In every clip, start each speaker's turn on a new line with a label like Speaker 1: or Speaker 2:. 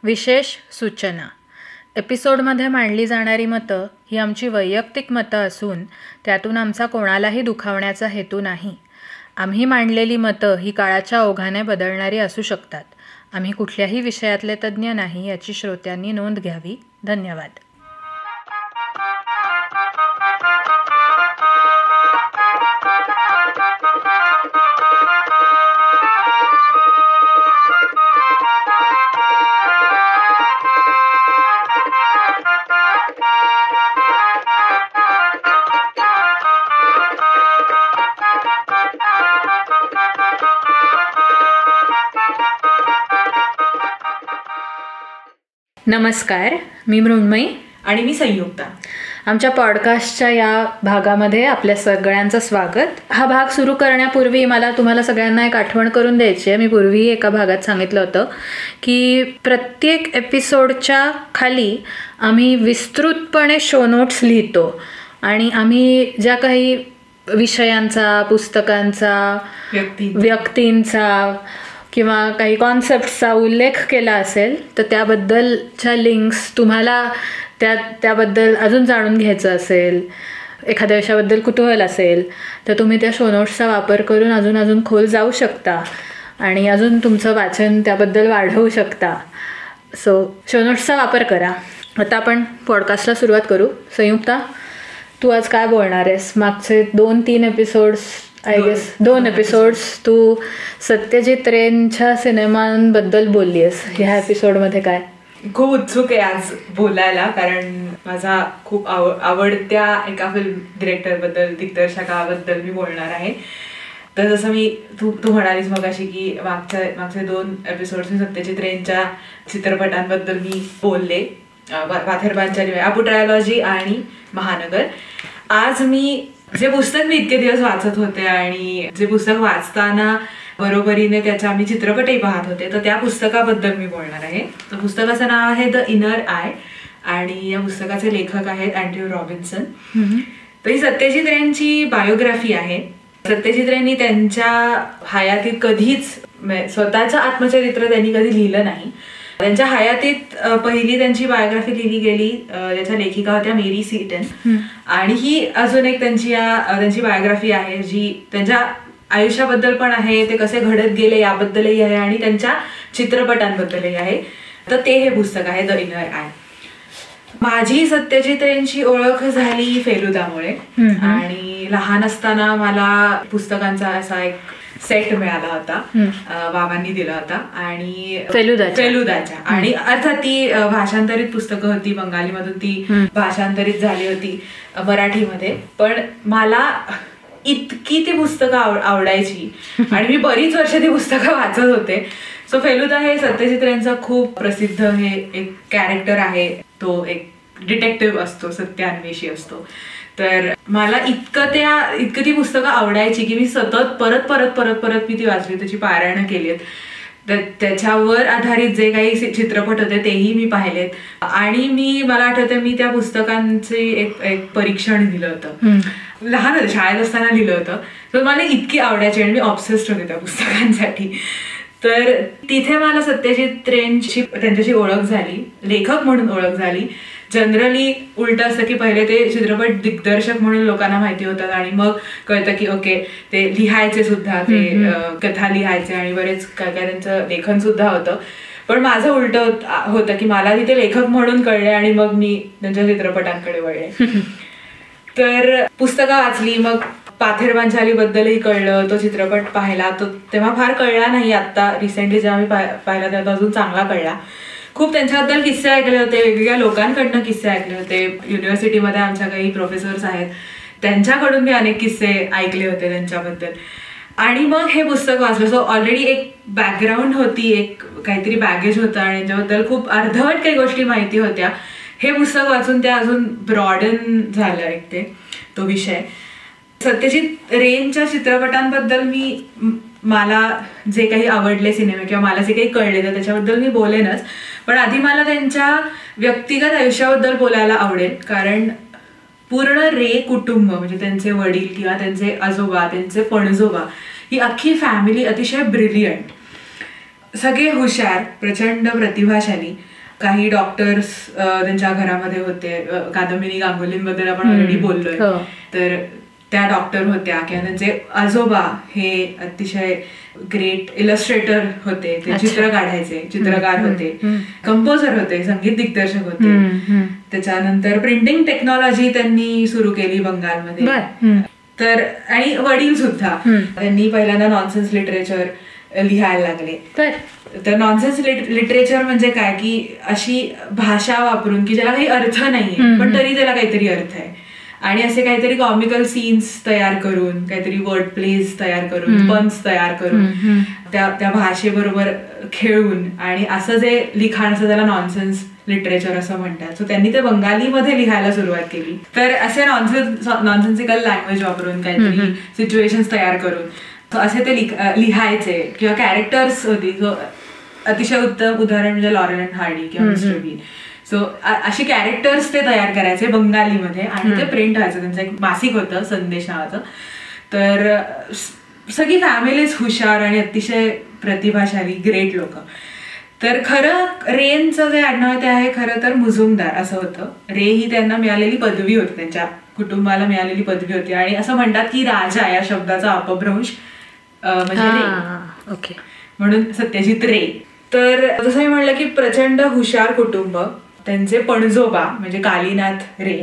Speaker 1: विशेष सूचना. एपिसोडमध्ये मांडली जाणारी मतं ही आमची वैयक्तिक मतं असून त्यातून आमचा कोणालाही दुखावण्याचा हेतू नाही. आम्ही मांडलेली मतं ही काळाच्या ओघाने बदलणारी असू शकतात. आम्ही कुठल्याही विषयातले तज्ज्ञ नाही याची श्रोत्यांनी नोंद घ्यावी. धन्यवाद. नमस्कार, मी मृण्मयी
Speaker 2: आणि मी संयुक्ता.
Speaker 1: आमच्या पॉडकास्टच्या या भागामध्ये आपल्या सगळ्यांचं स्वागत. हा भाग सुरू करण्यापूर्वी मला तुम्हाला सगळ्यांना एक आठवण करून द्यायची आहे. मी पूर्वी एका भागात सांगितलं होतं की प्रत्येक एपिसोडच्या खाली आम्ही विस्तृतपणे शो नोट्स लिहितो आणि आम्ही ज्या काही विषयांचा, पुस्तकांचा, व्यक्तींचा किंवा काही कॉन्सेप्टचा उल्लेख केला असेल तर त्याबद्दलच्या लिंक्स तुम्हाला त्याबद्दल अजून जाणून घ्यायचं असेल, एखाद्या विषयाबद्दल कुतूहल असेल तर तुम्ही त्या शो नोट्सचा वापर करून अजून खोल जाऊ शकता आणि अजून तुमचं वाचन त्याबद्दल वाढवू शकता. सो शो नोट्सचा वापर करा. आता आपण पॉडकास्टला सुरुवात करू. संयुक्ता, तू आज काय बोलणार आहेस? मागचे 2-3 एपिसोड्स, आय गेस 2 एपिसोड्स तू सत्यजित रेंच्या सिनेमांबद्दल बोलली आहेस. ह्या एपिसोडमध्ये काय?
Speaker 2: खूप उत्सुक आहे आज बोलायला, कारण माझा खूप आवडत्या एका फिल्म डिरेक्टरबद्दल, दिग्दर्शकाबद्दल मी बोलणार आहे. तर जसं तू म्हणालीस मगाशी की मागचे 2 एपिसोड्स मी सत्यजित रेंच्या चित्रपटांबद्दल मी बोलले. पाथेरबांचाली, अबू ट्रायोलॉजी आणि महानगर. आज मी जे पुस्तक मी इतके दिवस वाचत होते आणि जे पुस्तक वाचताना बरोबरीने त्याचा आम्ही चित्रपटही पाहत होते, तर त्या पुस्तकाबद्दल मी बोलणार आहे. तर पुस्तकाचं नाव आहे द इनर आय आणि या पुस्तकाचे लेखक आहेत अँड्र्यू रॉबिन्सन. तर ही सत्यजित रेंची बायोग्राफी आहे. सत्यजित रेंनी त्यांच्या हयातीत कधीच स्वतःचं आत्मचरित्र त्यांनी कधी लिहिलं नाही. त्यांच्या हयातीत पहिली त्यांची बायोग्राफी लिहिली गेली, ज्याच्या लेखिका होत्या मेरी सीटन, आणि ही अजून एक त्यांची बायोग्राफी आहे जी त्यांच्या आयुष्याबद्दल पण आहे, ते कसे घडत गेले याबद्दलही आहे आणि त्यांच्या चित्रपटांबद्दलही आहे. तर ते हे पुस्तक आहे द इनर आय. माझी सत्यजित रेंची ओळख झाली फेलुदामुळे आणि लहान असताना मला पुस्तकांचा असा एक सेट मिळाला होता, बाबांनी दिला होता आणि फेलुदाच्या, आणि अर्थात ती भाषांतरित पुस्तकं होती, बंगालीमधून ती भाषांतरित झाली होती मराठीमध्ये. पण मला इतकी ती पुस्तकं आवडायची आणि मी बरीच वर्ष ती पुस्तकं वाचत होते. सो फेलुदा हे सत्यजित रेंचं खूप प्रसिद्ध हे एक कॅरेक्टर आहे. तो एक डिटेक्टिव्ह असतो, सत्यान्वेषी असतो. तर मला इतकं ती पुस्तकं आवडायची की मी सतत परत मी ती वाचली, त्याची पारायणं केली आहेत. तर त्याच्यावर आधारित जे काही चित्रपट होते तेही मी पाहिलेत आणि मला आठवतं मी त्या पुस्तकांचे एक परीक्षण दिलं होतं. लहान होतं, शाळेत असताना लिहिलं होतं. तर मला इतकी आवडायची आणि मी ऑब्सेस्ड होते त्या पुस्तकांसाठी. तर तिथे मला सत्यजित रेंची त्यांच्याशी ओळख झाली, लेखक म्हणून ओळख झाली. जनरली उलटं असतं की पहिले ते चित्रपट दिग्दर्शक म्हणून लोकांना माहिती होतात आणि मग कळतं की ओके ते लिहायचे सुद्धा, ते कथा लिहायचे आणि बरेच काय त्यांचं लेखन सुद्धा होतं. पण माझं उलटं होतं की मला तिथे लेखक म्हणून कळले आणि मग मी त्यांच्या चित्रपटांकडे वळले. तर पुस्तकं वाचली, मग पाथेरबांचाली बद्दलही कळलं, तो चित्रपट पाहिला. तो तेव्हा फार कळला नाही, आता रिसेंटली जेव्हा मी पाहिला तेव्हा अजून चांगला कळला. खूप त्यांच्याबद्दल किस्से ऐकले होते, वेगवेगळ्या लोकांकडनं किस्से ऐकले होते. युनिव्हर्सिटीमध्ये आमच्या काही प्रोफेसर्स आहेत, त्यांच्याकडून मी अनेक किस्से ऐकले होते त्यांच्याबद्दल. आणि मग हे पुस्तक वाचलं. सो ऑलरेडी एक बॅकग्राऊंड होती, एक काहीतरी बॅगेज होतं आणि त्यांच्याबद्दल खूप अर्धवट काही गोष्टी माहिती होत्या. हे पुस्तक वाचून त्या अजून ब्रॉडन झालं एक तो विषय. सत्यजित रेंच्या चित्रपटांबद्दल मला जे काही आवडले सिनेमे किंवा मला जे काही कळले तर त्याच्याबद्दल मी बोलेनच. पण आधी मला त्यांच्या व्यक्तिगत आयुष्याबद्दल बोलायला आवडेल, कारण पूर्ण रे कुटुंब म्हणजे त्यांचे वडील किंवा त्यांचे आजोबा, त्यांचे पणजोबा, ही अख्खी फॅमिली अतिशय ब्रिलियंट, सगळे हुशार, प्रचंड प्रतिभाशाली काही डॉक्टर्स त्यांच्या घरामध्ये होते. कादंबिनी गांगुलींबद्दल आपण ऑलरेडी बोललोय. तर त्या डॉक्टर होत्या किंवा त्यांचे आजोबा हे अतिशय ग्रेट इलस्ट्रेटर होते. ते चित्र काढायचे, चित्रकार होते, कंपोजर होते, संगीत दिग्दर्शक होते. त्याच्यानंतर प्रिंटिंग टेक्नॉलॉजी त्यांनी सुरू केली बंगालमध्ये. तर आणि वडील सुद्धा त्यांनी पहिल्यांदा नॉनसेन्स लिटरेचर लिहायला लागले. तर नॉनसेन्स लिटरेचर म्हणजे काय की अशी भाषा वापरून की ज्याला काही अर्थ नाहीये पण तरी त्याला काहीतरी अर्थ आहे, आणि असे काहीतरी कॉमिकल सीन्स तयार करून, काहीतरी वर्ड प्लेज तयार करून, पन्स तयार करून त्या भाषेबरोबर खेळून, आणि असं जे लिखाण असं त्याला नॉनसेन्स लिटरेचर असं म्हणतात. सो त्यांनी ते बंगालीमध्ये लिहायला सुरुवात केली. तर असे नॉनसेन्सिकल लँग्वेज वापरून काहीतरी सिच्युएशन्स तयार करून असे ते लिहायचे. किंवा कॅरेक्टर्स होती. सो अतिशय उत्तम उदाहरण म्हणजे लॉरेल अँड हार्डी किंवा मिस्टर बीन. सो अशी कॅरेक्टर्स ते तयार करायचे बंगालीमध्ये आणि ते प्रिंट व्हायचं. त्यांचं एक मासिक होतं संदेश नावाचं. तर सगळी फॅमिलीज हुशार आणि अतिशय प्रतिभाशाली ग्रेट लोक. तर खरं रेंचं जे आडनाव ते आहे खरं तर मुजुमदार असं होतं. रे ही त्यांना मिळालेली पदवी होती, त्यांच्या कुटुंबाला मिळालेली पदवी होती. आणि असं म्हणतात की राजा या शब्दाचा अपभ्रंश म्हणजे रे,
Speaker 1: ओके,
Speaker 2: म्हणून सत्यजित रे. तर जसं मी म्हणलं की प्रचंड हुशार कुटुंब. त्यांचे पणजोबा म्हणजे कालीनाथ रे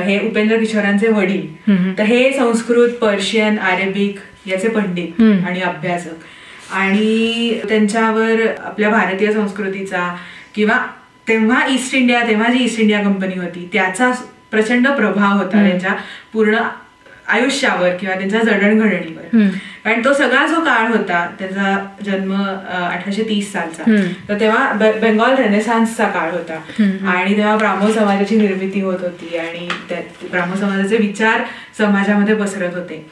Speaker 2: हे उपेंद्र किशोरांचे वडील. तर हे संस्कृत, पर्शियन, अरेबिक याचे पंडित आणि अभ्यासक. आणि त्यांच्यावर आपल्या भारतीय संस्कृतीचा किंवा तेव्हा जी ईस्ट इंडिया कंपनी होती त्याचा प्रचंड प्रभाव होता त्यांच्या पूर्ण आयुष्यावर किंवा त्यांच्या जडणघडणीवर. कारण तो सगळा जो काळ होता, त्याचा जन्म 1830 सालचा, तर तेव्हा बेंगॉल रेनेसान्सचा काळ होता. आणि तेव्हा ब्राह्मो समाजाची निर्मिती होत होती आणि ब्राह्मो समाजाचे विचार समाजामध्ये पसरत होते.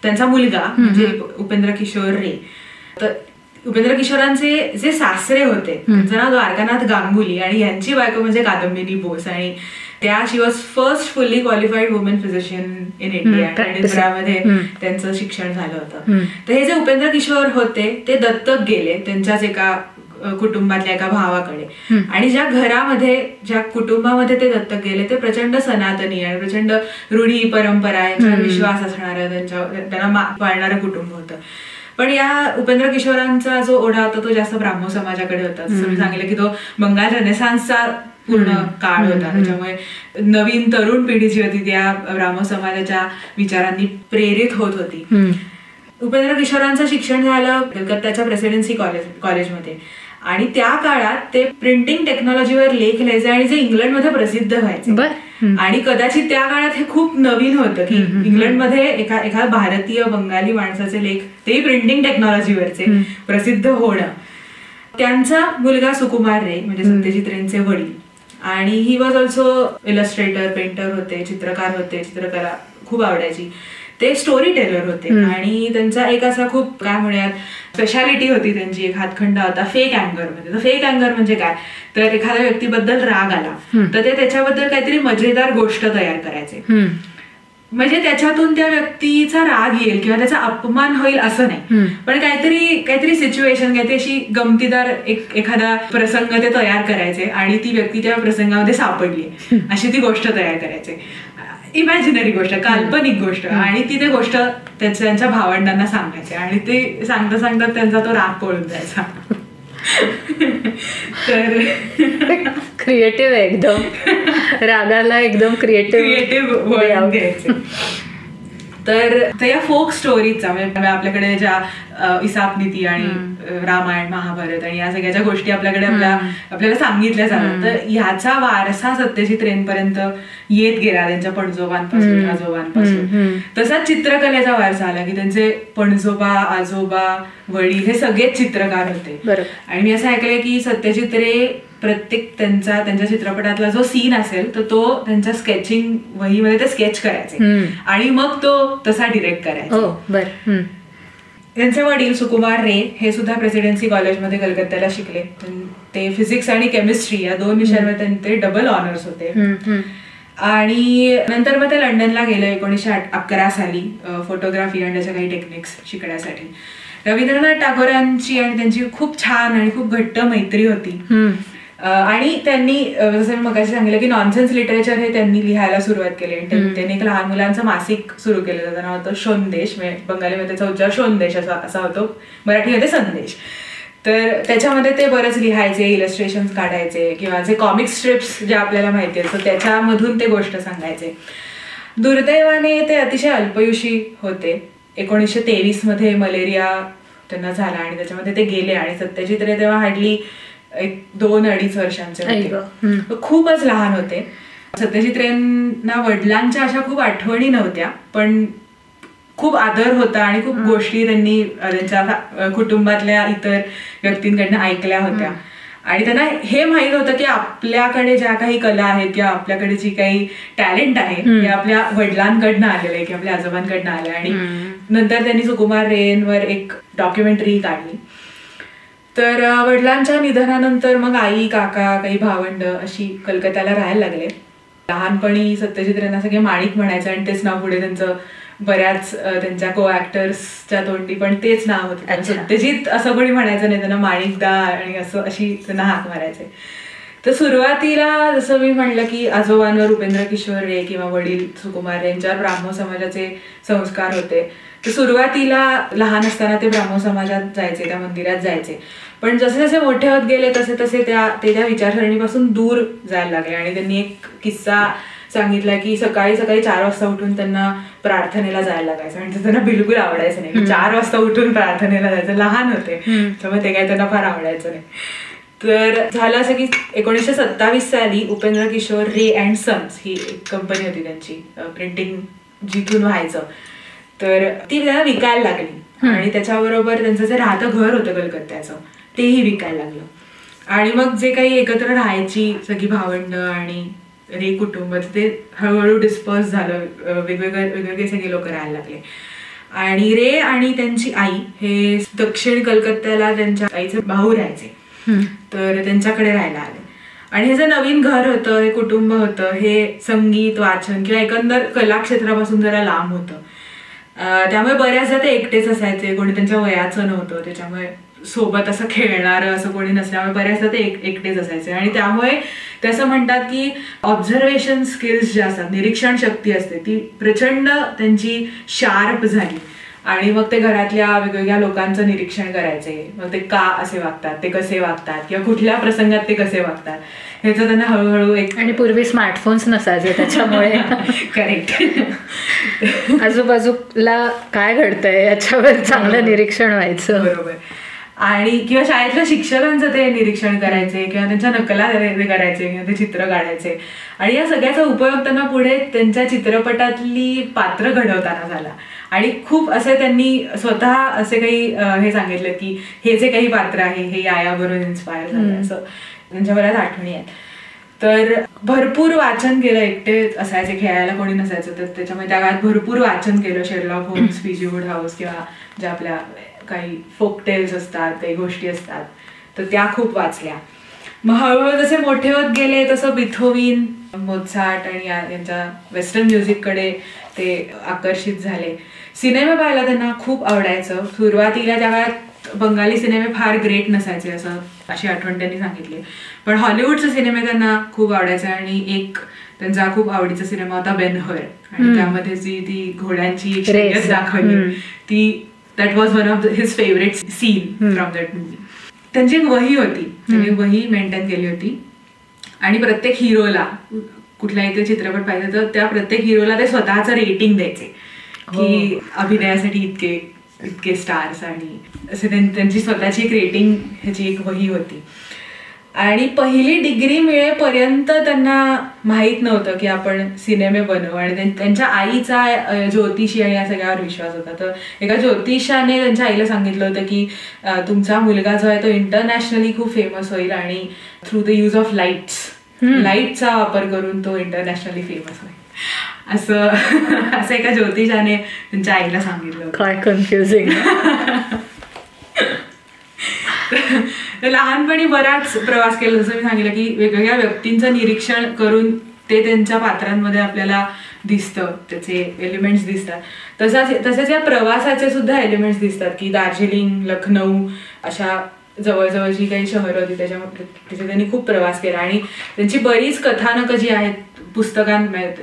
Speaker 2: त्यांचा मुलगा म्हणजे उपेंद्र किशोर रे, तर उपेंद्र किशोरांचे जे सासरे होते त्यांचं नाव द्वारकानाथ गांगुली आणि यांची बायको म्हणजे कादंबिनी बोस. आणि त्या she was first fully qualified women physician in India. एडिनबरामध्ये त्यांचं शिक्षण झालं होतं. तर हे जे उपेंद्र किशोर होते ते दत्तक गेले त्यांच्याच एका कुटुंबातल्या एका भावाकडे. आणि ज्या घरामध्ये, ज्या कुटुंबामध्ये ते दत्तक गेले ते प्रचंड सनातनी आणि प्रचंड रूढी परंपरा यांच्यावर विश्वास असणारं, त्यांना पाळणारं कुटुंब होतं. पण या उपेंद्र किशोरांचा जो ओढा होता तो जास्त ब्राह्मो समाजाकडे होता. जसं मी सांगितलं की तो बंगाल रेनेसान्सचा पूर्ण काळ होता. त्याच्यामुळे नवीन तरुण पिढी जी होती त्या ब्राह्मो समाजाच्या विचारांनी प्रेरित होत होती. उपेंद्र किशोरांचं शिक्षण झालं कलकत्त्याच्या प्रेसिडेन्सी कॉलेजमध्ये. आणि त्या काळात ते प्रिंटिंग टेक्नॉलॉजीवर लेख लिहायचे आणि जे इंग्लंडमध्ये प्रसिद्ध व्हायचे. आणि कदाचित त्या काळात हे खूप नवीन होतं की इंग्लंडमध्ये एका भारतीय बंगाली माणसाचे लेख ते प्रिंटिंग टेक्नॉलॉजीवरचे प्रसिद्ध होणं. त्यांचा मुलगा सुकुमार रे म्हणजे सत्यजित रेंचे वडील, आणि he was also Illustrator, painter होते, चित्रकार होते, चित्रकला खूप आवडायची. ते स्टोरी टेलर होते. आणि त्यांचा एक असा खूप काय म्हणूयात स्पेशालिटी होती त्यांची, एक हातखंड होता फेक अँगर मध्ये. तर फेक अँगर म्हणजे काय, तर एखाद्या व्यक्तीबद्दल राग आला तर ते त्याच्याबद्दल काहीतरी मजेदार गोष्ट तयार करायचे. म्हणजे त्याच्यातून त्या व्यक्तीचा राग येईल किंवा त्याचा अपमान होईल असं नाही, पण काहीतरी सिच्युएशन, काहीतरी अशी गमतीदार एखादा प्रसंग ते तयार करायचे आणि ती व्यक्ती त्या प्रसंगामध्ये सापडली अशी ती गोष्ट तयार करायचे. इमॅजिनरी गोष्ट, काल्पनिक गोष्ट. आणि ती गोष्ट त्यांच्या भावंडांना सांगायचे आणि ते सांगता सांगता त्यांचा तो राग पळून जायचा. तर
Speaker 1: क्रिएटिव्ह आहे एकदम, रागाला एकदम क्रिएटिव्ह द्यायचे.
Speaker 2: तर या फोक स्टोरीजचा म्हणजे आपल्याकडे ज्या इसापनीती आणि रामायण, महाभारत आणि या सगळ्या ज्या गोष्टी आपल्याकडे आपल्याला सांगितल्या जातात, तर ह्याचा वारसा सत्यजित रेंपर्यंत येत गेला त्यांच्या पणजोबांपासून, आजोबांपासून. तसाच चित्रकलेचा वारसा आला की त्यांचे पणजोबा, आजोबा, वडील हे सगळेच चित्रकार होते. आणि मी असं ऐकलंय की सत्यजित रे प्रत्येक त्यांच्या चित्रपटातला जो सीन असेल तर तो त्यांच्या स्केचिंग वहीमध्ये ते स्केच करायचे आणि मग तो तसा डिरेक्ट करायचा. त्यांचे वडील सुकुमार रे हे सुद्धा प्रेसिडेन्सी कॉलेजमध्ये कलकत्त्याला शिकले. ते फिजिक्स आणि केमिस्ट्री या 2 विषयांवर त्यांचे डबल ऑनर्स होते. आणि नंतर मग ते लंडनला गेले 1911 साली फोटोग्राफी आणि त्याच्या काही टेक्निक्स शिकण्यासाठी. रवींद्रनाथ टागोरांची आणि त्यांची खूप छान आणि खूप घट्ट मैत्री होती. आणि त्यांनी जसं मी मगाशी सांगितलं की नॉनसेन्स लिटरेचर हे त्यांनी लिहायला सुरुवात केली. त्यांनी एक लहान मुलांचं मासिक सुरू केलं, त्याचं नाव होतं शोनदेश. बंगालीमध्ये त्याचा उच्चार शोनदेश असा होतो, मराठीमध्ये संदेश. तर त्याच्यामध्ये ते बरंच लिहायचे, इलस्ट्रेशन्स काढायचे किंवा जे कॉमिक स्ट्रिप्स जे आपल्याला माहिती आहेत तर त्याच्यामधून ते गोष्ट सांगायचे. दुर्दैवाने ते अतिशय अल्पयुषी होते. 1923 मध्ये मलेरिया त्यांना झाला आणि त्याच्यामध्ये ते गेले आणि सत्यजित रे तेव्हा हार्डली 2-2.5 वर्षांचे होते, खूपच लहान होते. सत्यजित रेंना वडिलांच्या अशा खूप आठवणी नव्हत्या, पण खूप आदर होता आणि खूप गोष्टी त्यांनी त्यांच्या कुटुंबातल्या इतर व्यक्तींकडनं ऐकल्या होत्या. आणि त्यांना हे माहित होतं की आपल्याकडे ज्या काही कला आहेत किंवा आपल्याकडे जी काही टॅलेंट आहे हे आपल्या वडिलांकडनं आलेलं आहे किंवा आपल्या आजोबांकडनं आलं. आणि नंतर त्यांनी सुकुमार रेंवर एक डॉक्युमेंटरी काढली. तर वडिलांच्या निधनानंतर मग आई, काका, काही भावंड अशी कलकत्त्याला राहायला लागले. लहानपणी सत्यजित रेंना सगळे माणिक म्हणायचं आणि तेच नाव पुढे त्यांचं बऱ्याच त्यांच्या को ऍक्टर्सच्या तोंडी पण तेच नाव होतं. सत्यजित असं कोणी म्हणायचं नाही, त्यांना माणिकदा आणि असं अशी त्यांना हाक मारायचे. तर सुरुवातीला जसं मी म्हणलं की आजोबांवर उपेंद्र किशोर रे किंवा वडील सुकुमार यांच्यावर ब्राह्मो समाजाचे संस्कार होते. तर सुरुवातीला लहान असताना ते ब्राह्मो समाजात जायचे, त्या मंदिरात जायचे. पण जसे जसे मोठे होत गेले तसे तसे त्या विचारसरणीपासून दूर जायला लागले. आणि त्यांनी एक किस्सा सांगितलं की सकाळी 4 वाजता उठून त्यांना प्रार्थनेला जायला लागायचं आणि ते त्यांना बिलकुल आवडायचं नाही. 4 वाजता उठून प्रार्थनेला जायचं, लहान होते त्यामुळे ते काही त्यांना फार आवडायचं नाही. तर झालं असं की 1927 साली उपेंद्र किशोर रे अँड सन्स ही एक कंपनी होती त्यांची, प्रिंटिंग जिथून व्हायचं, तर ती त्यांना विकायला लागली. आणि त्याच्याबरोबर त्यांचं जे राहतं घर होतं कलकत्त्याचं तेही विकायला लागलं. आणि मग जे काही एकत्र राहायची सगळी भावंड आणि रे कुटुंब ते हळूहळू डिस्पर्स झालं, वेगवेगळे सगळे लोक राहायला लागले. आणि रे आणि त्यांची आई हे दक्षिण कलकत्त्याला त्यांच्या आईचे भाऊ राहायचे, तर त्यांच्याकडे राहायला आले. आणि हे जे नवीन घर होतं, हे कुटुंब होतं, हे संगीत, वाचन किंवा एकंदर कला क्षेत्रापासून जरा लांब होतं. त्यामुळे बऱ्याचदा ते एकटेच असायचे, कोणी त्यांच्या वयाचं नव्हतं, त्याच्यामुळे सोबत असं खेळणारं असं कोणी नसल्यामुळे बऱ्याचदा ते एकटेच असायचे. आणि त्यामुळे ते असं म्हणतात की ऑब्झर्वेशन स्किल्स ज्या असतात, निरीक्षण शक्ती असते ती प्रचंड त्यांची शार्प झाली. आणि मग ते घरातल्या वेगवेगळ्या लोकांचं निरीक्षण करायचे, मग ते का असे वागतात, ते कसे वागतात किंवा कुठल्या प्रसंगात ते कसे वागतात ह्याचं त्यांना हळूहळू एक.
Speaker 1: आणि पूर्वी स्मार्टफोन्स नसायचे त्याच्यामुळे
Speaker 2: करेक्ट
Speaker 1: आजूबाजूला काय घडतंय याच्यावर चांगलं निरीक्षण व्हायचं.
Speaker 2: बरोबर. आणि किंवा शाळेतल्या शिक्षकांचं ते निरीक्षण करायचे किंवा त्यांच्या नकला करायचे किंवा ते चित्र काढायचे. आणि या सगळ्याचा उपयोग त्यांना पुढे त्यांच्या चित्रपटातली पात्र घडवताना झाला. आणि खूप असे त्यांनी स्वतः असे काही हे सांगितलं की हे जे काही पात्र आहे हे यायावरून इन्स्पायर झालं, असं त्यांच्या बऱ्याच आठवणी आहेत. तर भरपूर वाचन केलं, एकटे असायचे, खेळायला कोणी नसायचं, तर त्याच्यामुळे त्या काळात भरपूर वाचन केलं. Sherlock homes, PG. वुडहाऊस किंवा ज्या आपल्या काही फोक टेल्स असतात, काही गोष्टी असतात, तर त्या खूप वाचल्या. मग हळूहळू जसे मोठे होत गेले तसं बिथोविन, मोझार्ट आणि यांच्या वेस्टर्न म्युझिककडे ते आकर्षित झाले. सिनेमा पाहायला त्यांना खूप आवडायचं. सुरुवातीला त्या काळात बंगाली सिनेमे फार ग्रेट नसायचे अशी आठवण त्यांनी सांगितली, पण हॉलिवूडचे सिनेमे त्यांना खूप आवडायचे. आणि एक त्यांचा खूप आवडीचा सिनेमा होता बेन-हर, आणि त्यामध्ये जी ती घोड्यांची रेस दाखवली ती that was one of his favourite scene from that movie. त्यांची एक वही होती, त्यांनी वही मेंटेन केली होती. आणि प्रत्येक हिरोला कुठलाही ते चित्रपट पाहिजे तर त्या प्रत्येक हिरोला ते स्वतःचं रेटिंग द्यायचे की अभिनयासाठी इतके स्टार्स, आणि असे त्यांची स्वतःची एक रेटिंग ह्याची एक वही होती. आणि पहिली डिग्री मिळेपर्यंत त्यांना माहीत नव्हतं की आपण सिनेमे बनवू. आणि त्यांच्या आईचा ज्योतिषी आणि या सगळ्यावर विश्वास होता. तर एका ज्योतिषाने त्यांच्या आईला सांगितलं होतं की तुमचा मुलगा जो आहे तो इंटरनॅशनली खूप फेमस होईल आणि थ्रू द यूज ऑफ लाईटचा वापर करून तो इंटरनॅशनली फेमस होईल, असं एका ज्योतिषाने त्यांच्या आईला सांगितलं.
Speaker 1: काय कन्फ्युजिंग.
Speaker 2: लहानपणी बराच प्रवास केला, जसं मी सांगितलं की वेगवेगळ्या व्यक्तींचं निरीक्षण करून ते त्यांच्या पात्रांमध्ये आपल्याला दिसतं, त्याचे एलिमेंट्स दिसतात. तसेच या प्रवासाचे सुद्धा एलिमेंट्स दिसतात की दार्जिलिंग, लखनौ अशा जवळजवळची काही शहरं होती त्याच्यामध्ये तिथे त्यांनी खूप प्रवास केला आणि त्यांची बरीच कथानकं जी आहेत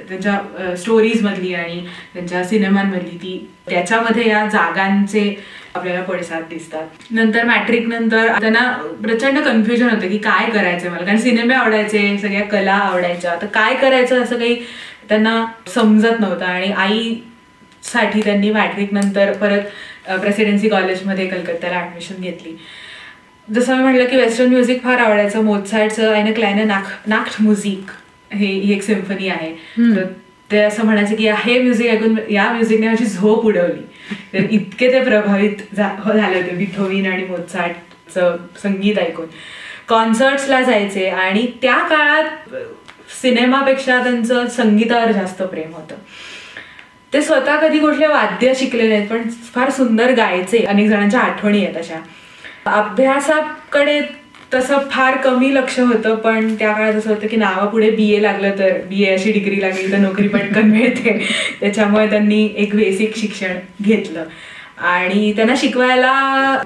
Speaker 2: त्यांच्या स्टोरीजमधली आणि त्यांच्या सिनेमांमधली ती त्याच्यामध्ये या जागांचे आपल्याला पडसाद दिसतात. नंतर मॅट्रिक नंतर त्यांना प्रचंड कन्फ्युजन होतं की काय करायचं मला, कारण सिनेमे आवडायचे, सगळ्या कला आवडायच्या, तर काय करायचं असं काही त्यांना समजत नव्हतं. आणि आईसाठी त्यांनी मॅट्रिक नंतर परत प्रेसिडेन्सी कॉलेजमध्ये कलकत्त्याला ॲडमिशन घेतली. जसं मी म्हटलं की वेस्टर्न म्युझिक फार आवडायचं. मोझार्टचं eine kleine नाक्ट म्युझिक ही एक सिम्फनी आहे. तर ते असं म्हणायचं की हे म्युझिक ऐकून या म्युझिकने माझी झोप उडवली. तर इतके ते प्रभावित झाले होते बिथोव्हन आणि मोझार्टचं संगीत ऐकून. कॉन्सर्ट्सला जायचे आणि त्या काळात सिनेमापेक्षा त्यांचं संगीतावर जास्त प्रेम होतं. ते स्वतः कधी कुठले वाद्य शिकले नाहीत पण फार सुंदर गायचे. अनेक जणांच्या आठवणी आहेत अशा. अभ्यासाकडे तसं फार कमी लक्ष होतं पण त्या काळात असं होतं की नावापुढे BA लागलं तर BA अशी डिग्री लागली तर नोकरी पटकन मिळते. त्याच्यामुळे त्यांनी एक बेसिक शिक्षण घेतलं आणि त्यांना शिकवायला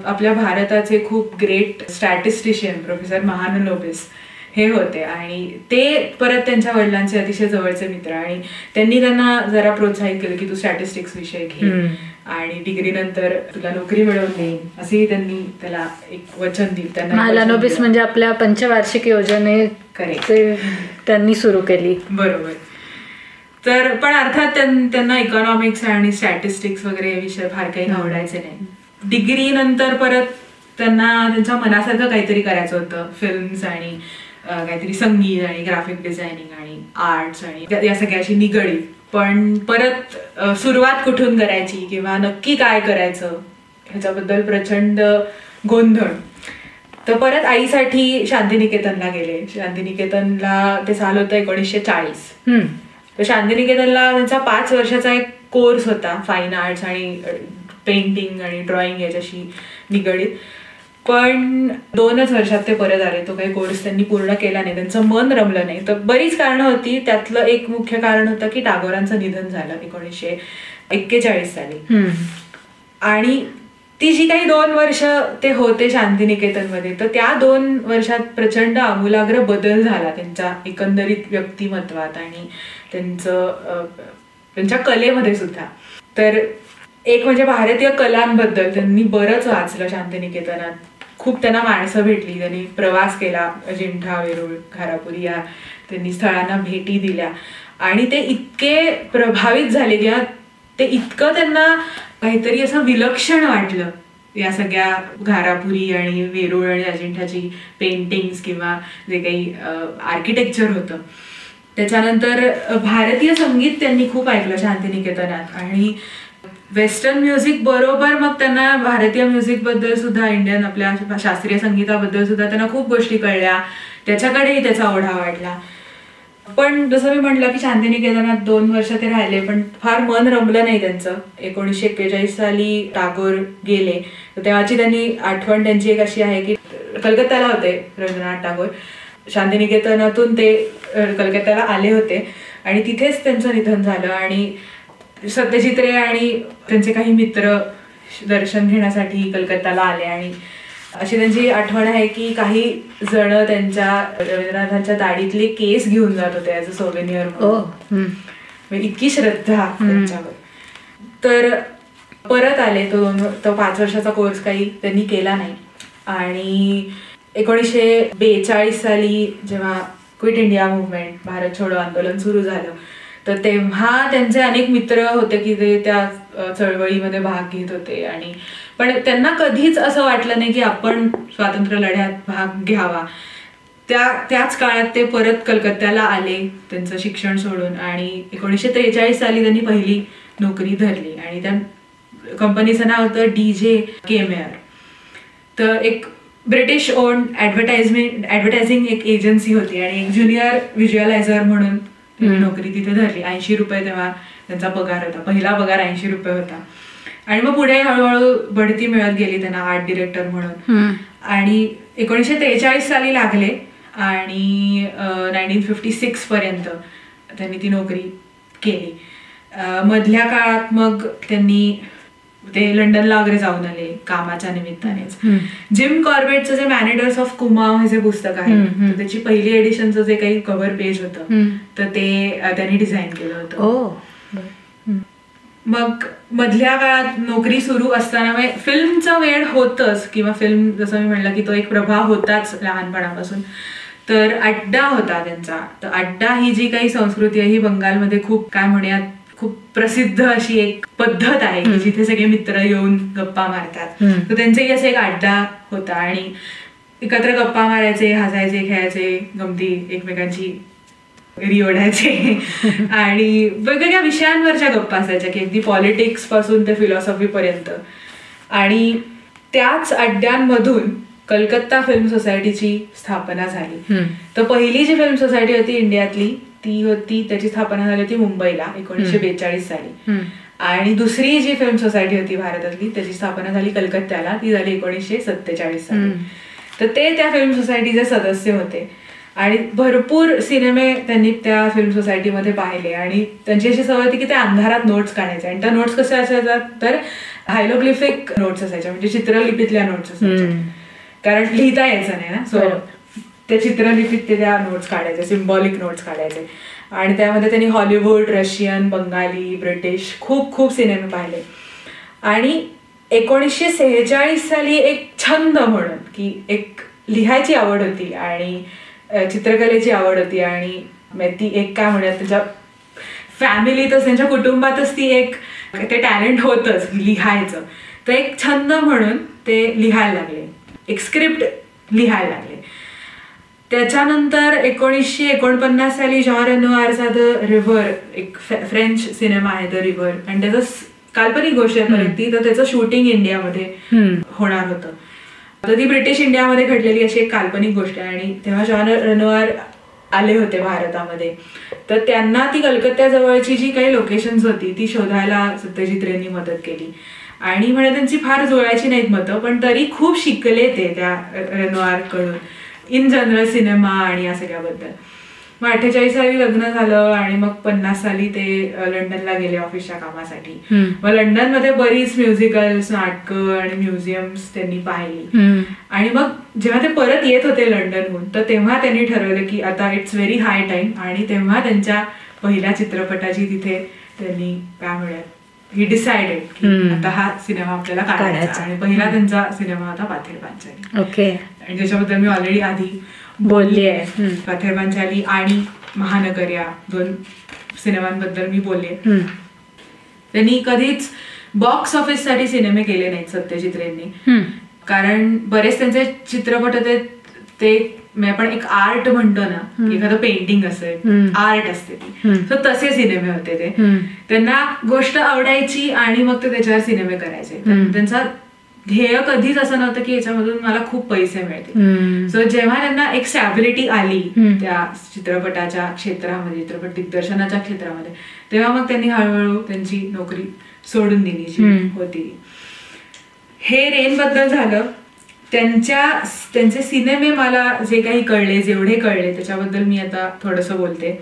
Speaker 2: आपल्या भारताचे खूप ग्रेट स्टॅटिस्टिशियन प्रोफेसर महालनोबिस हे होते आणि ते परत त्यांच्या वडिलांचे अतिशय जवळचे मित्र आणि त्यांनी त्यांना जरा प्रोत्साहित केलं की तू स्टॅटिस्टिक्स विषय घे आणि डिग्री नंतर तुला नोकरी मिळवून देईन असंही त्यांनी त्याला एक वचन दिलं. त्यांना
Speaker 1: महालनोबिस म्हणजे आपल्या पंचवार्षिक योजने त्यांनी सुरू केली.
Speaker 2: बरोबर. तर पण अर्थात त्यांना इकॉनॉमिक्स आणि स्टॅटिस्टिक्स वगैरे विषय फार काही आवडायचे नाही. डिग्री नंतर परत त्यांना त्यांच्या मनासारखं काहीतरी करायचं होतं. फिल्म्स आणि काहीतरी संगीत आणि ग्राफिक डिझायनिंग आणि आर्ट्स आणि या सगळ्याशी निगडीत. पण परत सुरुवात कुठून करायची किंवा नक्की काय करायचं ह्याच्याबद्दल प्रचंड गोंधळ. तर परत आईसाठी शांतिनिकेतनला गेले. शांतिनिकेतनला ते साल होतं 1940. तर शांतिनिकेतनला त्यांचा 5 वर्षाचा एक कोर्स होता फाईन आर्ट्स आणि पेंटिंग आणि ड्रॉइंग याच्याशी निगडीत. पण 2च वर्षात ते परत आले. तो काही कोर्स त्यांनी पूर्ण केला नाही. त्यांचं मन रमलं नाही. तर बरीच कारणं होती. त्यातलं एक मुख्य कारण होतं की टागोरांचं निधन झालं 1941 साली. आणि ती जी काही 2 वर्ष ते होते शांतिनिकेतनमध्ये तर त्या 2 वर्षात प्रचंड आमूलाग्र बदल झाला त्यांच्या एकंदरीत व्यक्तिमत्वात आणि त्यांच्या कलेमध्ये सुद्धा. तर एक म्हणजे भारतीय कलांबद्दल त्यांनी बरंच वाचलं शांतिनिकेतनात. खूप त्यांना माणसं भेटली. त्यांनी प्रवास केला. अजिंठा, वेरूळ, घारापुरी या त्यांनी स्थळांना भेटी दिल्या आणि ते इतके प्रभावित झाले किंवा ते इतकं त्यांना काहीतरी असं विलक्षण वाटलं या सगळ्या घारापुरी आणि वेरूळ आणि अजिंठाची पेंटिंग्स किंवा जे काही आर्किटेक्चर होतं. त्याच्यानंतर भारतीय संगीत त्यांनी खूप ऐकलं शांतिनिकेतनात आणि वेस्टर्न म्युझिक बरोबर मग त्यांना भारतीय म्युझिकबद्दल सुद्धा इंडियन आपल्या शास्त्रीय संगीताबद्दल सुद्धा त्यांना खूप गोष्टी कळल्या. त्याच्याकडेही त्याचा ओढा वाढला. पण जसं मी म्हटलं की शांतिनिकेतनात 2 वर्ष ते राहिले पण फार मन रमलं नाही त्यांचं. 1941 साली टागोर गेले. तर तेव्हाची त्यांनी आठवण त्यांची एक अशी आहे की कलकत्त्याला होते रवींद्रनाथ टागोर. शांतिनिकेतनातून ते कलकत्त्याला आले होते आणि तिथेच त्यांचं निधन झालं आणि सत्यजित रे आणि त्यांचे काही मित्र दर्शन घेण्यासाठी कलकत्त्याला आले आणि अशी त्यांची आठवण आहे की काही जण त्यांच्या रवींद्रनाथांच्या दाढीतले केस घेऊन जात होते ॲज अ सोव्हेनियर म्हणून. इतकी श्रद्धा त्यांच्यावर. तर परत आले. तो 5 वर्षाचा कोर्स काही त्यांनी केला नाही आणि 1942 साली जेव्हा क्विट इंडिया मुवमेंट भारत छोडो आंदोलन सुरू झालं तर तेव्हा त्यांचे अनेक मित्र होते की ते त्या चळवळीमध्ये भाग घेत होते आणि पण त्यांना कधीच असं वाटलं नाही की आपण स्वातंत्र्य लढ्यात भाग घ्यावा. त्याच काळात ते परत कलकत्त्याला आले त्यांचं शिक्षण सोडून आणि 1943 साली त्यांनी पहिली नोकरी धरली आणि त्या कंपनीचं नाव होतं DJ केमेअर. तर एक ब्रिटिश ओन ॲडव्हर्टायझिंग एक एजन्सी होती आणि एक ज्युनियर व्हिज्युअलायझर म्हणून त्यांनी नोकरी तिथे धरली. 80 रुपये तेव्हा त्यांचा पगार होता. पहिला पगार 80 रुपये होता आणि मग पुढे हळूहळू बढती मिळत गेली त्यांना आर्ट डिरेक्टर म्हणून आणि 1943 साली लागले आणि 1956 पर्यंत त्यांनी ती नोकरी केली. मधल्या काळात मग त्यांनी ते लंडनला वगैरे जाऊन आले कामाच्या निमित्तानेच. जिम कॉर्बेटचं जे मॅनेडर्स ऑफ कुमाव हे जे पुस्तक आहे तर त्याची पहिली एडिशनचं जे काही कव्हर पेज होतं तर ते त्यांनी डिझाईन केलं होतं. मग मधल्या काळात नोकरी सुरू असताना फिल्मचा वेळ होतच किंवा फिल्म जसं मी म्हणलं की तो एक प्रभाव होताच लहानपणापासून. तर अड्डा होता त्यांचा. तर अड्डा ही जी काही संस्कृती आहे ही बंगालमध्ये खूप काय म्हणूयात खूप प्रसिद्ध अशी एक पद्धत आहे की जिथे सगळे मित्र येऊन गप्पा मारतात. तर त्यांचाही असा एक अड्डा होता आणि एकत्र गप्पा मारायचे, हसायचे, खेळायचे, गमती एकमेकांची री ओढायचे आणि वेगवेगळ्या विषयांवरच्या गप्पा असायच्या की अगदी पॉलिटिक्स पासून ते फिलॉसॉफी पर्यंत. आणि त्याच अड्ड्यांमधून कलकत्ता फिल्म सोसायटीची स्थापना झाली. तर पहिली जी फिल्म सोसायटी होती इंडियातली ती होती, त्याची स्थापना झाली होती मुंबईला 1942 साली. आणि दुसरी जी फिल्म सोसायटी होती भारतातली त्याची स्थापना झाली कलकत्त्याला, ती झाली 1947 साली. तर ते त्या फिल्म सोसायटीचे सदस्य होते आणि भरपूर सिनेमे त्यांनी त्या फिल्म सोसायटीमध्ये पाहिले. आणि त्यांची अशी सवय होती की ते अंधारात नोट्स काढायचे. आणि त्या नोट्स कशा असायच्या तर हायरोग्लिफिक नोट्स असायच्या, म्हणजे चित्रलिपीतल्या नोट्स असायच्या, कारण लिहिता यायचं नाही ना. सो त्या चित्रलिपीत ते त्या नोट्स काढायचे, सिम्बॉलिक नोट्स काढायचे. आणि त्यामध्ये त्यांनी हॉलिवूड, रशियन, बंगाली, ब्रिटिश खूप खूप सिनेमे पाहिले. आणि 1946 साली एक छंद म्हणून की एक लिहायची आवड होती आणि चित्रकलेची आवड होती आणि ती एक काय म्हणूयात त्यांच्या फॅमिलीतच त्यांच्या कुटुंबातच ती एक ते टॅलेंट होतंच लिहायचं. तर एक छंद म्हणून ते लिहायला लागले, एक स्क्रिप्ट लिहायला लागले. त्याच्यानंतर 1949 साली जॉन रेनोआरचा द रिव्हर, एक फ्रेंच सिनेमा आहे द रिव्हर, आणि त्याचं काल्पनिक गोष्ट आहे ती, तर त्याचं शूटिंग इंडियामध्ये होणार होतं. तर ती ब्रिटिश इंडियामध्ये घडलेली अशी एक काल्पनिक गोष्ट आहे. आणि तेव्हा जॉन रेनोआर आले होते भारतामध्ये, तर त्यांना ती कलकत्त्याजवळची जी काही लोकेशन्स होती ती शोधायला सत्यजित रेंनी मदत केली. आणि म्हणजे त्यांची फार जुळायची नाहीत मतं, पण तरी खूप शिकले ते त्या रेनोआरकडून इन जनरल सिनेमा आणि या सगळ्याबद्दल. मग 48 साली लग्न झालं आणि मग 50 साली ते लंडनला गेले ऑफिसच्या कामासाठी. मग लंडनमध्ये बरीच म्युझिकल्स, नाटकं आणि म्युझियम्स त्यांनी पाहिली. आणि मग जेव्हा ते परत येत होते लंडनहून तर तेव्हा त्यांनी ठरवलं की आता इट्स व्हेरी हाय टाइम. आणि तेव्हा त्यांच्या पहिल्या चित्रपटाची तिथे त्यांनी काय म्हणूयात ही डिसाइडेड की आता हा सिनेमा आपल्याला काढायचा. आणि पहिला त्यांचा सिनेमा होता पाथेर पांचाली.
Speaker 1: ओके.
Speaker 2: आणि ज्याच्याबद्दल मी ऑलरेडी आधी बोलली आहे. पाथेर पांचाली आणि महानगर या 2 सिनेमांबद्दल मी बोलले. त्यांनी कधीच बॉक्स ऑफिस साठी सिनेमे केले नाहीत सत्यजित रेंनी, कारण बरेच त्यांचे चित्रपट होते ते आपण एक आर्ट म्हणतो ना, एखादं पेंटिंग असेल, आर्ट असते ती, तर तसे सिनेमे होते ते. त्यांना गोष्ट आवडायची आणि मग ते त्याच्यावर सिनेमे करायचे. त्यांचा ध्येय कधीच असं नव्हतं की याच्यामधून मला खूप पैसे मिळतील. सो जेव्हा त्यांना एक स्टॅबिलिटी आली त्या चित्रपटाच्या क्षेत्रामध्ये, चित्रपट दिग्दर्शनाच्या क्षेत्रामध्ये, तेव्हा मग त्यांनी हळूहळू त्यांची नोकरी सोडून दिली जी होती. हे रेन बद्दल झालं. त्यांचे सिनेमे मला जे काही कळले, जेवढे कळले त्याच्याबद्दल मी आता थोडंसं बोलते.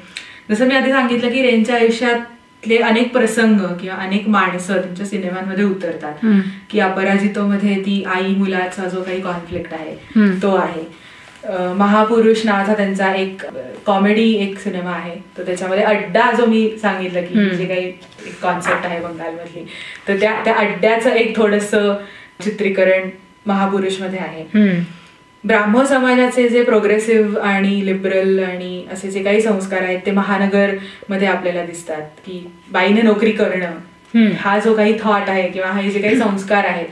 Speaker 2: जसं मी आधी सांगितलं की रेनच्या आयुष्यातले अनेक प्रसंग किंवा अनेक माणसं त्यांच्या सिनेमांमध्ये उतरतात. की अपराजितोमध्ये ती आई मुलाचा जो काही कॉन्फ्लिक्ट आहे तो आहे. महापुरुष नावाचा त्यांचा एक कॉमेडी एक सिनेमा आहे, तर त्याच्यामध्ये अड्डा जो मी सांगितलं की जे काही एक कॉन्सेप्ट आहे बंगालमधली, तर त्या अड्ड्याचं एक थोडंसं चित्रीकरण महापुरुष मध्ये आहे. ब्राह्मो समाजाचे जे प्रोग्रेसिव्ह आणि लिबरल आणि असे जे काही संस्कार आहेत ते महानगर मध्ये आपल्याला दिसतात. की बाईने नोकरी करणं हा जो काही थॉट आहे किंवा हे जे काही संस्कार आहेत,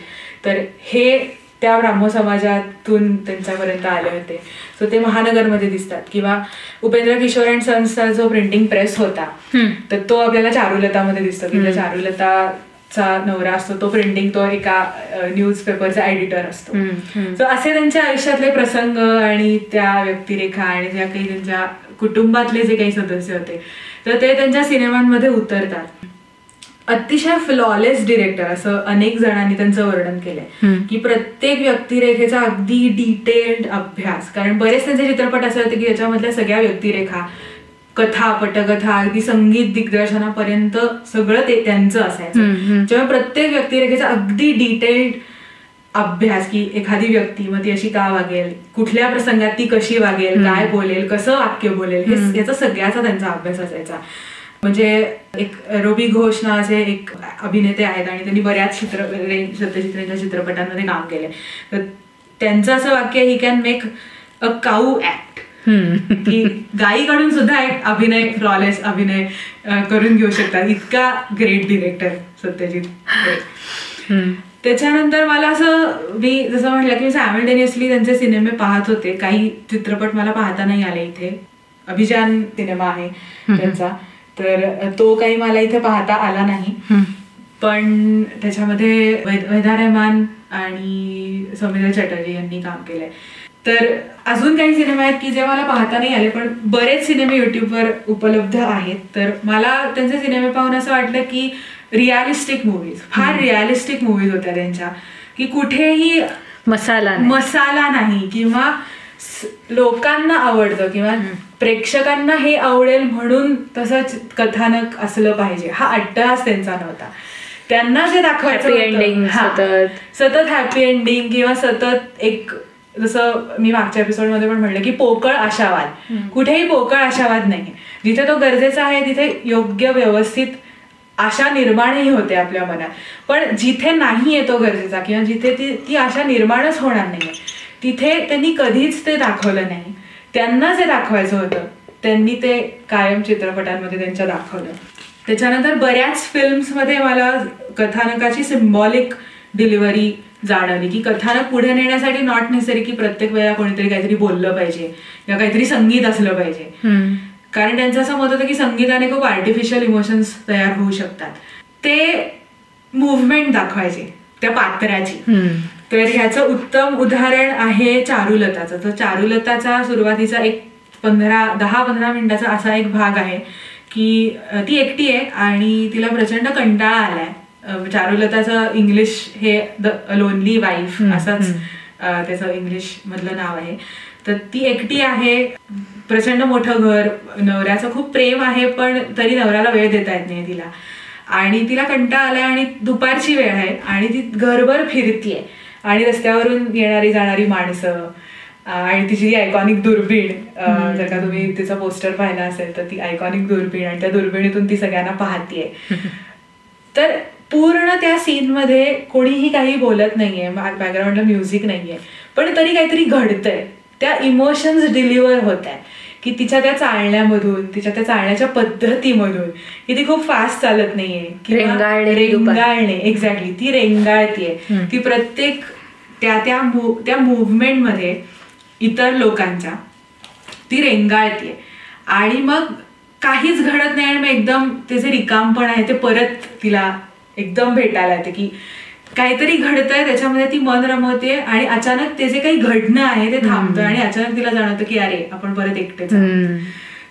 Speaker 2: तर हे त्या ब्राह्मो समाजातून त्यांच्यापर्यंत आले होते. सो ते महानगरमध्ये दिसतात. किंवा उपेंद्र किशोर अँड सन्सचा जो प्रिंटिंग प्रेस होता तर तो आपल्याला चारुलतामध्ये दिसतो. की चारुलताचा नवरा असतो तो प्रिंटिंग, तो एका न्यूजपेपरचा एडिटर असतो. सो असे त्यांच्या आयुष्यातले प्रसंग आणि त्या व्यक्तिरेखा आणि ज्या काही त्यांच्या कुटुंबातले जे काही सदस्य होते तर ते त्यांच्या सिनेमांमध्ये उतरतात. अतिशय फ्लॉलेस डिरेक्टर असं अनेक जणांनी त्यांचं वर्णन केलंय की प्रत्येक व्यक्तिरेखेचा अगदी डिटेल्ड अभ्यास. कारण बरेच त्यांचे चित्रपट असे होते की याच्यामधल्या सगळ्या व्यक्तिरेखा कथा, पटकथा, अगदी संगीत दिग्दर्शनापर्यंत सगळं ते त्यांचं असायचं. जेव्हा प्रत्येक व्यक्तिरेखेचा अगदी डिटेल्ड अभ्यास, की एखादी व्यक्ती मग ती अशी का वागेल, कुठल्या प्रसंगात ती कशी वागेल, काय बोलेल, कसं वाक्य बोलेल, याचा सगळ्याचा त्यांचा अभ्यास असायचा. म्हणजे एक रोबी घोष नावाचे एक अभिनेते आहेत आणि त्यांनी बऱ्याच सत्यजित चित्रपटांमध्ये काम केले. तर त्यांचं असं वाक्य, he can make a cow act, की गायीकडून सुद्धा एक अभिनय, फ्लॉलेस अभिनय करून घेऊ शकतात. इतका ग्रेट डिरेक्टर सत्यजित. त्याच्यानंतर मला असं, मी जसं म्हटलं की मी सायमल्टेनियसली त्यांचे सिनेमे पाहत होते. काही चित्रपट मला पाहता नाही आले इथे. अभिजान सिनेमा आहे त्यांचा, तर तो काही मला इथे पाहता आला नाही. पण त्याच्यामध्ये वैदा रहमान आणि सौमित्र चॅटर्जी यांनी काम केलंय. तर अजून काही सिनेमे आहेत की जे मला पाहता नाही आले, पण बरेच सिनेमे युट्यूबवर उपलब्ध आहेत. तर मला त्यांचे सिनेमे पाहून असं वाटलं की रिअलिस्टिक मूवीज, फार रिअलिस्टिक मूवीज होत्या त्यांच्या, की कुठेही मसाला नाही, किंवा लोकांना आवडतं किंवा प्रेक्षकांना हे आवडेल म्हणून तसं कथानक असलं पाहिजे, हा अट्टहास त्यांचा नव्हता. त्यांना जे दाखवायचं सतत हॅपी एंडिंग, किंवा सतत एक, जसं मी मागच्या एपिसोडमध्ये पण म्हणलं की पोकळ आशावाद, कुठेही पोकळ आशावाद नाही. जिथे तो गरजेचा आहे तिथे योग्य व्यवस्थित आशा निर्माणही होते आपल्या मनात. पण जिथे नाही आहे तो गरजेचा, किंवा जिथे ती आशा निर्माणच होणार नाही, तिथे त्यांनी कधीच ते दाखवलं नाही. त्यांना जे दाखवायचं होतं त्यांनी ते कायम चित्रपटांमध्ये त्यांच्या दाखवलं. त्याच्यानंतर बऱ्याच फिल्म्समध्ये मला कथानकाची सिम्बॉलिक डिलिव्हरी जाणवली, की कथानक पुढे नेण्यासाठी नॉट नेसेसरी की प्रत्येक वेळा कोणीतरी काहीतरी बोललं पाहिजे किंवा काहीतरी संगीत असलं पाहिजे. कारण त्यांचं असं मत होतं की संगीताने खूप आर्टिफिशियल इमोशन्स तयार होऊ शकतात. ते मुव्हमेंट दाखवायचे त्या पात्राची. तर ह्याचं उत्तम उदाहरण आहे चारुलताचं. तर चारुलताचा सुरुवातीचा एक 10-15 मिनिटाचा असा एक भाग आहे की ती एकटी आहे आणि तिला प्रचंड कंटाळा आलाय. चारुलताचं इंग्लिश हे द लोनली वाईफ असंच त्याचं इंग्लिश मधलं नाव आहे. तर ती एकटी आहे, प्रचंड मोठं घर, नवऱ्याचं खूप प्रेम आहे, पण तरी नवऱ्याला वेळ देता येत नाही तिला, आणि तिला कंटाळा आलाय आणि दुपारची वेळ आहे आणि ती घरभर फिरतीये आणि रस्त्यावरून येणारी जाणारी माणसं आणि तिची आयकॉनिक दुर्बीण, जर का तुम्ही तिचा पोस्टर पाहिला असेल तर ती आयकॉनिक दुर्बीण, आणि त्या दुर्बिणीतून ती सगळ्यांना पाहतीये. तर पूर्ण त्या सीनमध्ये कोणीही काही बोलत नाहीये, बॅकग्राऊंडला म्युझिक नाहीये, पण तरी काहीतरी घडतंय. त्या इमोशन्स डिलिव्हर होत आहे की तिच्या त्या चालण्यामधून, तिच्या त्या चालण्याच्या पद्धतीमधून, की ती खूप फास्ट चालत नाहीये, रेंगाळणे, एक्झॅक्टली ती रेंगाळतीये. ती प्रत्येक त्या मुव्हमेंटमध्ये इतर लोकांच्या ती रेंगाळतीये, आणि मग काहीच घडत नाही आणि मग एकदम त्याचे रिकामपण आहे ते परत तिला एकदम भेटायला येते, की काहीतरी घडतंय त्याच्यामध्ये, ती मन रमवते आणि अचानक ते जे काही घडणं आहे ते थांबतं आणि अचानक तिला जाणवतं की अरे आपण परत एकटेच.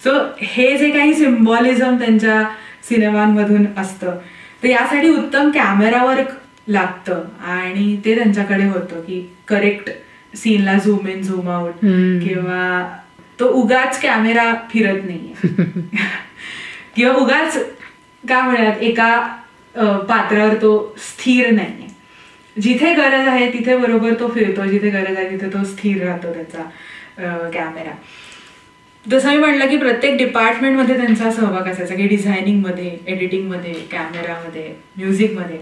Speaker 2: सो हे जे काही सिम्बॉलिझम त्यांच्या सिनेमांमधून असतं, तर यासाठी उत्तम कॅमेरा वर्क लागतं आणि ते त्यांच्याकडे होतं, की करेक्ट सीनला झूम इन झूम आउट, किंवा तो उगाच कॅमेरा फिरत नाहीये किंवा उगाच काय म्हणतात एका पात्रावर तो स्थिर नाहीये. जिथे गरज आहे तिथे बरोबर तो फिरतो, जिथे गरज आहे तिथे तो स्थिर राहतो त्याचा कॅमेरा. जसं मी म्हटलं की प्रत्येक डिपार्टमेंटमध्ये त्यांचा सहभाग असायचा, की डिझायनिंगमध्ये, एडिटिंगमध्ये, कॅमेरामध्ये, म्युझिकमध्ये.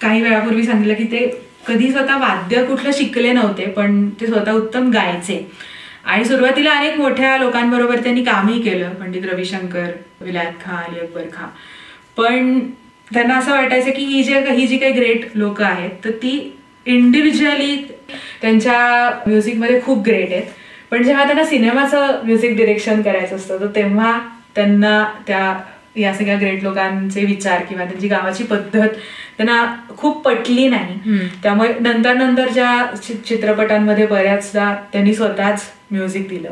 Speaker 2: काही वेळापूर्वी सांगितलं की ते कधी स्वतः वाद्य कुठलं शिकले नव्हते, पण ते स्वतः उत्तम गायचे आणि सुरुवातीला अनेक मोठ्या लोकांबरोबर त्यांनी कामही केलं, पंडित रविशंकर, विलायत खान, अली अकबर खान. पण त्यांना असं वाटायचं की ही जी काही ग्रेट लोक आहेत तर ती इंडिव्हिज्युअली त्यांच्या म्युझिकमध्ये खूप ग्रेट आहेत, पण जेव्हा त्यांना सिनेमाचं म्युझिक डिरेक्शन करायचं असतं तर तेव्हा त्यांना या सगळ्या ग्रेट लोकांचे विचार किंवा त्यांची गावाची पद्धत त्यांना खूप पटली नाही. त्यामुळे नंतरच्या चित्रपटांमध्ये बऱ्याचदा त्यांनी स्वतःच म्युझिक दिलं.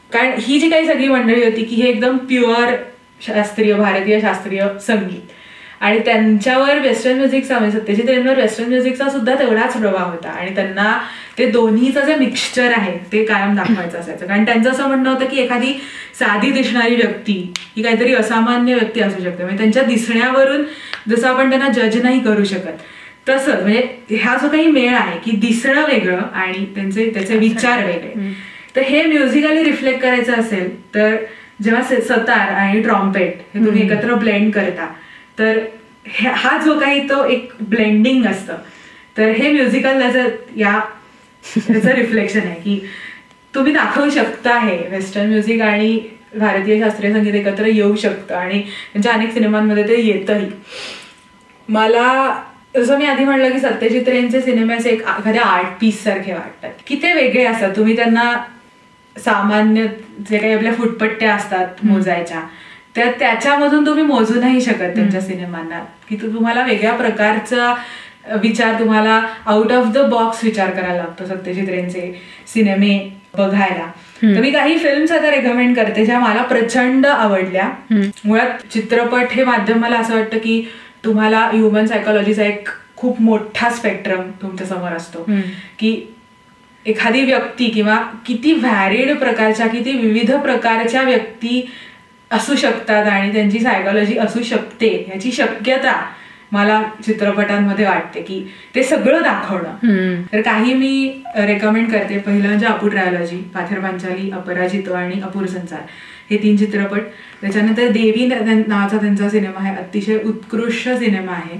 Speaker 2: कारण ही जी काही सगळी मंडळी होती की हे एकदम प्युअर शास्त्रीय, भारतीय शास्त्रीय संगीत, आणि त्यांच्यावर वेस्टर्न म्युझिकचा म्हणजे सत्यजित रेंवर वेस्टर्न म्युझिकचा सुद्धा तेवढाच प्रभाव होता आणि त्यांना ते दोन्हीचं जे मिक्सचर आहे ते कायम दाखवायचं असायचं. कारण त्यांचं असं म्हणणं होतं की एखादी साधी दिसणारी व्यक्ती ही काहीतरी असामान्य व्यक्ती असू शकते. म्हणजे त्यांच्या दिसण्यावरून जसं आपण त्यांना जज नाही करू शकत तसंच म्हणजे हा जो काही मेळ आहे की दिसणं वेगळं आणि त्याचे विचार वेगळे. तर हे म्युझिकली रिफ्लेक्ट करायचं असेल तर जेव्हा सतार आणि ट्रॉम्पेट हे तुम्ही एकत्र ब्लेंड करता तर हा जो काही तो एक ब्लेंडिंग असतं तर हे म्युझिकल त्याचं रिफ्लेक्शन आहे की तुम्ही दाखवू शकता हे वेस्टर्न म्युझिक आणि भारतीय शास्त्रीय संगीत एकत्र येऊ शकतं आणि त्यांच्या अनेक सिनेमांमध्ये ते येतही. मला जसं मी आधी म्हणलं की सत्यजित रेंचे सिनेमे असे एखाद्या आर्ट पीस सारखे वाटतात की ते वेगळे असतात. तुम्ही त्यांना सामान्य जे काही आपल्या फुटपट्ट्या असतात मोजायच्या त्याच्यामधून तुम्ही मोजू नाही शकत त्यांच्या सिनेमांना की तुम्हाला वेगळ्या प्रकारचा विचार तुम्हाला आउट ऑफ द बॉक्स विचार करायला लागतो सत्यजित रेंचे सिनेमे बघायला. तर मी काही फिल्म्स आता रेकमेंड करते ज्या मला प्रचंड आवडल्या. मुळात चित्रपट हे माध्यम मला असं वाटतं की तुम्हाला ह्युमन सायकोलॉजीचा एक खूप मोठा स्पेक्ट्रम तुमच्या समोर असतो की एखादी व्यक्ती किंवा किती व्हॅरिड प्रकारच्या किती विविध प्रकारच्या व्यक्ती असू शकतात आणि त्यांची सायकोलॉजी असू शकते याची शक्यता मला चित्रपटांमध्ये वाटते की ते सगळं दाखवणं. तर काही मी रेकमेंड करते. पहिलं म्हणजे अपूर ट्रायोलॉजी, पाथेर पांचाली, अपराजितो आणि अपूर संसार हे 3 चित्रपट. त्याच्यानंतर देवी नावाचा त्यांचा सिनेमा आहे, अतिशय उत्कृष्ट सिनेमा आहे.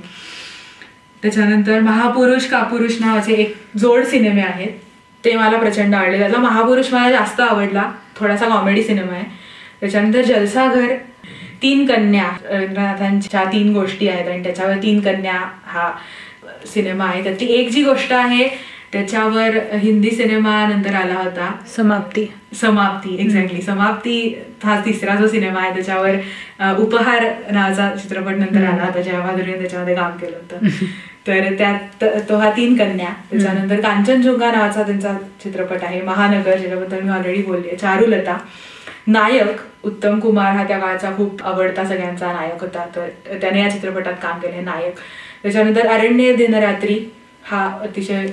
Speaker 2: त्याच्यानंतर महापुरुष कापुरुष नावाचे एक जोड सिनेमे आहेत ते मला प्रचंड आवडले. त्यातला महापुरुष मला जास्त आवडला, थोडासा कॉमेडी सिनेमा आहे. त्याच्यानंतर जलसाघर, 3 कन्या, रवींद्रनाथांच्या 3 गोष्टी आहेत आणि त्याच्यावर 3 कन्या हा सिनेमा आहे. त्यातली एक जी गोष्ट आहे त्याच्यावर हिंदी सिनेमा नंतर आला होता समाप्ती. एक्झॅक्टली समाप्ती हा 3रा जो सिनेमा आहे त्याच्यावर उपहार नावाचा चित्रपट नंतर आला होता, जया भादुरीने त्याच्यामध्ये काम केलं होतं. तर त्यात तो हा 3 कन्या. त्याच्यानंतर कांचनजुंगा नावाचा त्यांचा चित्रपट आहे, महानगर ज्याच्याबद्दल मी ऑलरेडी बोलले, चारुलता, नायक, उत्तम कुमार हा त्या काळाचा खूप आवडता सगळ्यांचा नायक होता तर त्याने या चित्रपटात काम केले, नायक. त्याच्यानंतर अरण्य दिनरात्री हा अतिशय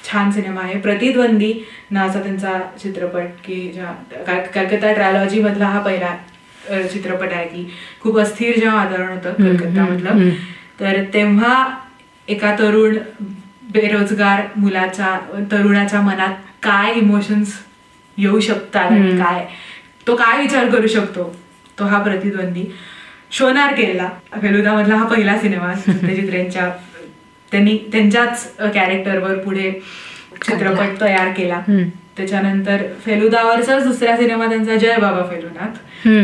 Speaker 2: छान सिनेमा आहे. प्रतिद्वंदी नावाचा त्यांचा चित्रपट की कलकत्ता ट्रायोलॉजी मधला हा पहिला चित्रपट आहे की खूप अस्थिर जेव्हा वातावरण होतं कलकत्तामधलं तर तेव्हा एका तरुण बेरोजगार तरुणाच्या मनात काय इमोशन्स येऊ शकतात आणि तो काय विचार करू शकतो तो हा प्रतिद्वंदी. शोनार केला, फेलुदा मधला हा पहिला सिनेमा सत्यजित रेंच्या त्यांनी त्यांच्याच कॅरेक्टरवर पुढे चित्रपट तयार केला. त्याच्यानंतर फेलुदावरचाच दुसरा सिनेमा त्यांचा जय बाबा फेलुनाथ,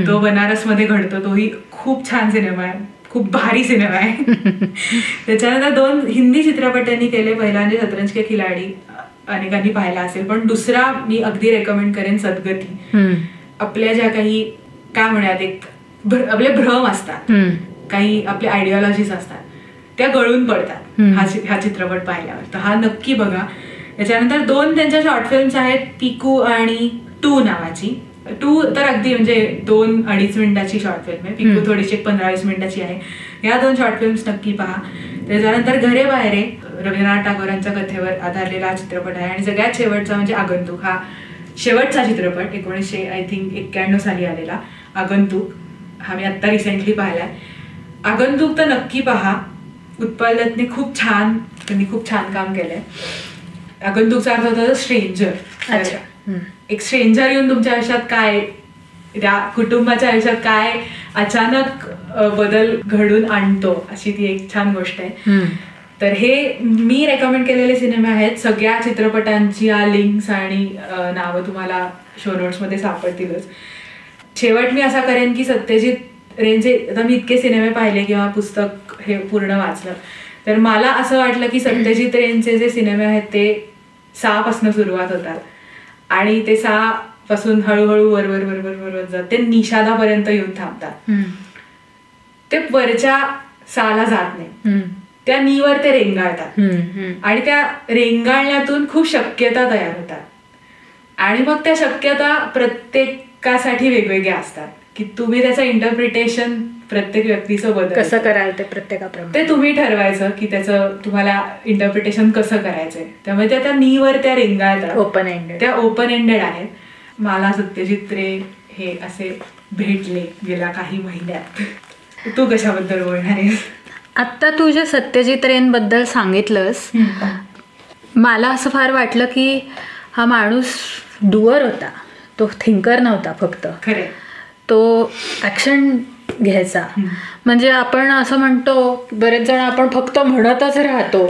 Speaker 2: तो बनारसमध्ये घडतो, तोही खूप छान सिनेमा आहे, खूप भारी सिनेमा आहे. त्याच्यानंतर 2 हिंदी चित्रपट त्यांनी केले. पहिला म्हणजे शतरंज के खिलाडी, अनेकांनी पाहिला असेल, पण दुसरा मी अगदी रेकमेंड करेन सद्गती. आपल्या ज्या काही काय म्हणूयात एक आपले भ्रम असतात, काही आपले आयडिओलॉजीज असतात त्या गळून पडतात हा चित्रपट पाहिल्यावर, तर हा नक्की बघा. त्याच्यानंतर 2 त्यांच्या शॉर्ट फिल्म्स आहेत, पिकू आणि टू नावाची. टू तर अगदी म्हणजे 2-2.5 मिनिटाची शॉर्ट फिल्म आहे, पिकू थोडीशी 15-20 मिनिटाची आहे. या 2 शॉर्ट फिल्म्स नक्की पहा. त्याच्यानंतर घरे बाहेरे, रवींद्रनाथ टागोरांच्या कथेवर आधारलेला चित्रपट आहे. आणि सगळ्यात शेवटचा म्हणजे आगंतुक, हा शेवटचा चित्रपट 1991 साली आलेला आगंतुक, हा मी आत्ता रिसेंटली पाहिलाय. आगंतुक तर नक्की पहा. उत्पल दत्तने त्यांनी खूप छान काम केलंय. आगंतुकचा अर्थ होता स्ट्रेंजर. एक स्ट्रेंजर येऊन तुमच्या आयुष्यात काय, त्या कुटुंबाच्या आयुष्यात काय अचानक बदल घडून आणतो, अशी ती एक छान गोष्ट आहे. तर हे मी रेकमेंड केलेले सिनेमे आहेत. सगळ्या चित्रपटांची लिंक्स आणि नावं तुम्हाला शो नोट्समध्ये सापडतीलच. शेवट मी असा करेन की सत्यजित रेंचे आता मी इतके सिनेमे पाहिले किंवा पुस्तक हे पूर्ण वाचलं तर मला असं वाटलं की सत्यजित रेंचे जे सिनेमे आहेत ते सापासून सुरुवात होतात आणि ते पासून हळूहळू वर जात ते निषादापर्यंत येऊन थांबतात. ते वरच्या साला जात नाही, त्या नीवर ते रेंगाळतात आणि त्या रेंगाळण्यातून खूप शक्यता तयार होतात. आणि मग त्या शक्यता प्रत्येकासाठी वेगवेगळ्या असतात की तुम्ही त्याचं इंटरप्रिटेशन प्रत्येक व्यक्तीचं बदल
Speaker 1: कसं कराल ते प्रत्येकाप्रमाणे
Speaker 2: ते तुम्ही ठरवायचं की त्याचं तुम्हाला इंटरप्रिटेशन कसं करायचंय. त्यामुळे त्या नीवर त्या रेंगाळतात,
Speaker 1: ओपन एंडेड,
Speaker 2: त्या ओपन एंडेड आहेत. मला सत्यजित रे हे असे भेटले गेल्या काही महिन्यात. तू कशाबद्दल बोलणार आहेस?
Speaker 1: आत्ता तू जे सत्यजित रेंबद्दल सांगितलंस, मला असं फार वाटलं की हा माणूस डुअर होता, तो थिंकर नव्हता फक्त.
Speaker 2: खरे,
Speaker 1: तो ॲक्शन घ्यायचा. म्हणजे आपण असं म्हणतो, बरेच जण आपण फक्त म्हणतच राहतो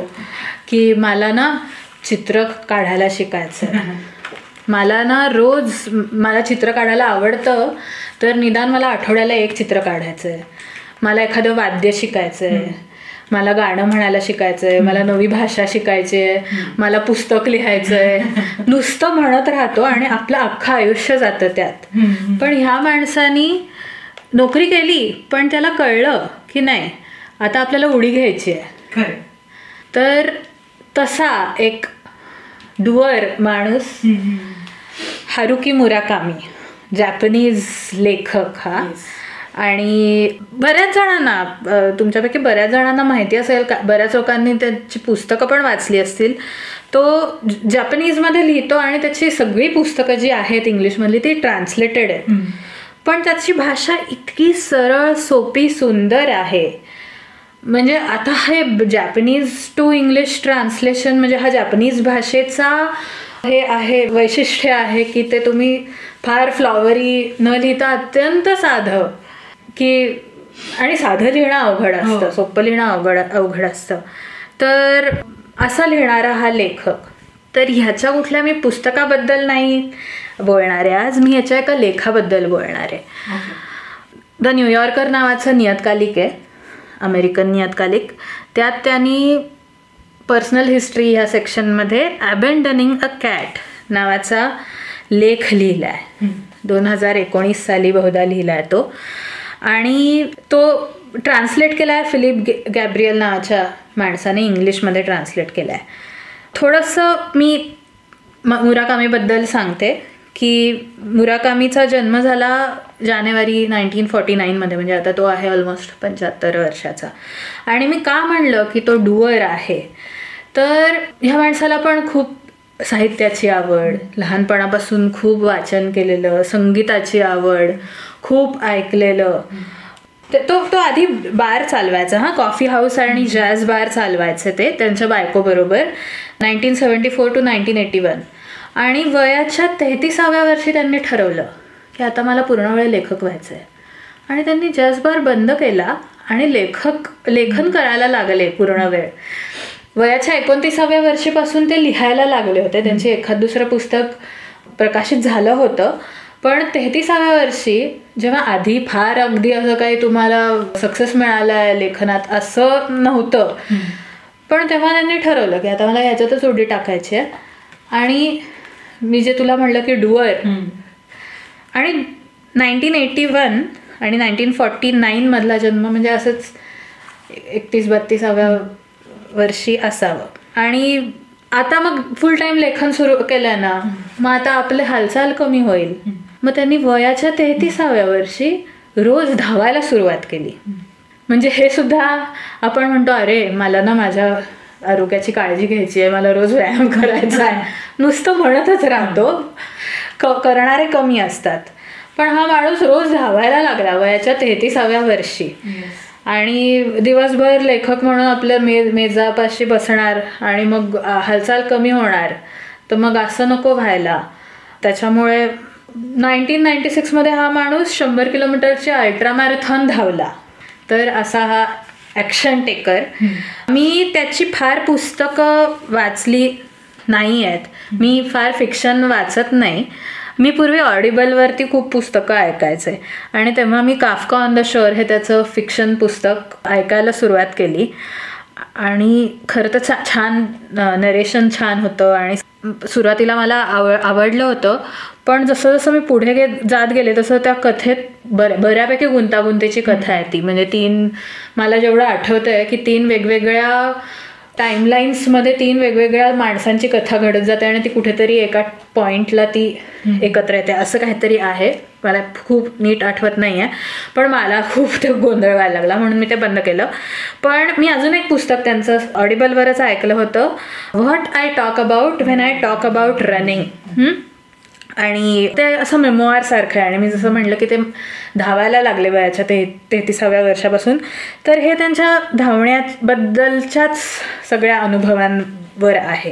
Speaker 1: की मला ना चित्र काढायला शिकायचं, मला ना रोज मला चित्र काढायला आवडतं, तर निदान मला आठवड्याला एक चित्र काढायचं आहे, मला एखादं वाद्य शिकायचं आहे, मला गाणं म्हणायला शिकायचं आहे, मला नवी भाषा शिकायची आहे, मला पुस्तक लिहायचं आहे. नुसतं म्हणत राहतो आणि आपलं अख्खं आयुष्य जातं त्यात. पण ह्या माणसानी नोकरी केली, पण त्याला कळलं की नाही आता आपल्याला उडी घ्यायची आहे. तर तसा एक डुअर माणूस हारुकी मुराकामी, जॅपनीज लेखक हा. आणि बऱ्याच जणांना, तुमच्यापैकी बऱ्याच जणांना माहिती असेल, बऱ्याच लोकांनी त्याची पुस्तकं पण वाचली असतील. तो जॅपनीजमध्ये लिहितो आणि त्याची सगळी पुस्तकं जी आहेत इंग्लिशमधली ती ट्रान्सलेटेड आहेत. पण त्याची भाषा इतकी सरळ, सोपी, सुंदर आहे. म्हणजे आता हे जॅपनीज टू इंग्लिश ट्रान्सलेशन म्हणजे हा जॅपनीज भाषेचा हे आहे, वैशिष्ट्य आहे की ते तुम्ही फार फ्लॉवरी न लिहिता अत्यंत साधं, की आणि साधं लिहिणं अवघड असतं, सोपं लिहिणं अवघड असतं. तर असा लिहिणारा हा लेखक. तर ह्याच्या कुठल्या मी पुस्तकाबद्दल नाही बोलणार आहे आज, मी ह्याच्या एका लेखाबद्दल बोलणार आहे. द न्यूयॉर्कर नावाचं नियतकालिक आहे, अमेरिकन नियतकालिक. त्यात त्यांनी पर्सनल हिस्ट्री ह्या सेक्शनमध्ये अबेंडनिंग अ कॅट नावाचा लेख लिहिला आहे. 2019 साली बहुधा लिहिला आहे तो. आणि तो ट्रान्सलेट केला आहे फिलिप गॅब्रियल नावाच्या माणसाने, इंग्लिशमध्ये ट्रान्सलेट केला आहे. थोडंसं मी मुराकामीबद्दल सांगते की मुराकामीचा जन्म झाला जानेवारी 1949 म्हणजे आता तो आहे ऑलमोस्ट 75 वर्षाचा. आणि मी का म्हणलं की तो डुअर आहे, तर ह्या माणसाला पण खूप साहित्याची आवड, लहानपणापासून खूप वाचन केलेलं, संगीताची आवड, खूप ऐकलेलं. तो आधी बार चालवायचा, कॉफी हाऊस आणि जॅझ बार चालवायचे ते त्यांच्या बायकोबरोबर 1974 to 1981. आणि वयाच्या 33व्या वर्षी त्यांनी ठरवलं की आता मला पूर्णवेळ लेखक व्हायचं आहे. आणि त्यांनी जॅझ बार बंद केला आणि लेखन करायला लागले पूर्ण वेळ. वयाच्या 29व्या वर्षीपासून ते लिहायला लागले होते. त्यांचे एखाद दुसरं पुस्तक प्रकाशित झालं होतं. पण 33व्या वर्षी जेव्हा आधी फार अगदी असं काही तुम्हाला सक्सेस मिळाला आहे लेखनात असं नव्हतं, पण तेव्हा त्यांनी ठरवलं की आता मला ह्याच्यातच उडी टाकायची आहे. आणि मी जे तुला म्हणलं की डुअर, आणि 1981 आणि 1949 मधला जन्म म्हणजे असंच 31-32व्या वर्षी असावं. आणि आता मग फुल टाईम लेखन सुरू केलं ना, मग आता आपले हालचाल कमी होईल. मग त्यांनी वयाच्या 33व्या वर्षी रोज धावायला सुरुवात केली. म्हणजे हे सुद्धा आपण म्हणतो अरे मला ना माझ्या आरोग्याची काळजी घ्यायची आहे, मला रोज व्यायाम करायचा आहे, नुसतं म्हणतच राहतो, करणारे कमी असतात. पण हा माणूस रोज धावायला लागला वयाच्या 33व्या वर्षी. आणि दिवसभर लेखक म्हणून आपल्या मेजापाशी बसणार आणि मग हालचाल कमी होणार. तर मग असं नको व्हायला. त्याच्यामुळे 1996 मध्ये हा माणूस 100 किलोमीटरची अल्ट्रा मॅरेथॉन धावला. तर असा हा ॲक्शन टेकर. मी त्याची फार पुस्तकं वाचली नाही आहेत, मी फार फिक्शन वाचत नाही. मी पूर्वी ऑडिबलवरती खूप पुस्तकं ऐकायचे आणि तेव्हा मी काफ्का ऑन द शोअर हे त्याचं फिक्शन पुस्तक ऐकायला सुरुवात केली. आणि खरं तर छान नरेशन छान होतं आणि सुरुवातीला मला आवडलं होतं. पण जसं जसं मी पुढे जात गेले तसं त्या कथेत बऱ्यापैकी गुंतागुंतीची कथा आहे ती. म्हणजे मला जेवढं आठवतं आहे की 3 वेगवेगळ्या टाईमलाईन्समध्ये 3 वेगवेगळ्या माणसांची कथा घडत जाते आणि ती कुठेतरी एका पॉइंटला ती एकत्र येते, असं काहीतरी आहे. मला खूप नीट आठवत नाही आहे, पण मला खूप ते गोंधळ व्हायला लागला म्हणून मी ते बंद केलं. पण मी अजून एक पुस्तक त्यांचं ऑडिबलवरच ऐकलं होतं, what I talk about when I talk about running. आणि ते असं मेमोआर सारखं आहे. आणि मी जसं म्हटलं की ते धावायला लागले वयाच्या 33व्या वर्षापासून, तर हे त्यांच्या धावण्याबद्दलच्याच सगळ्या अनुभवांवर आहे.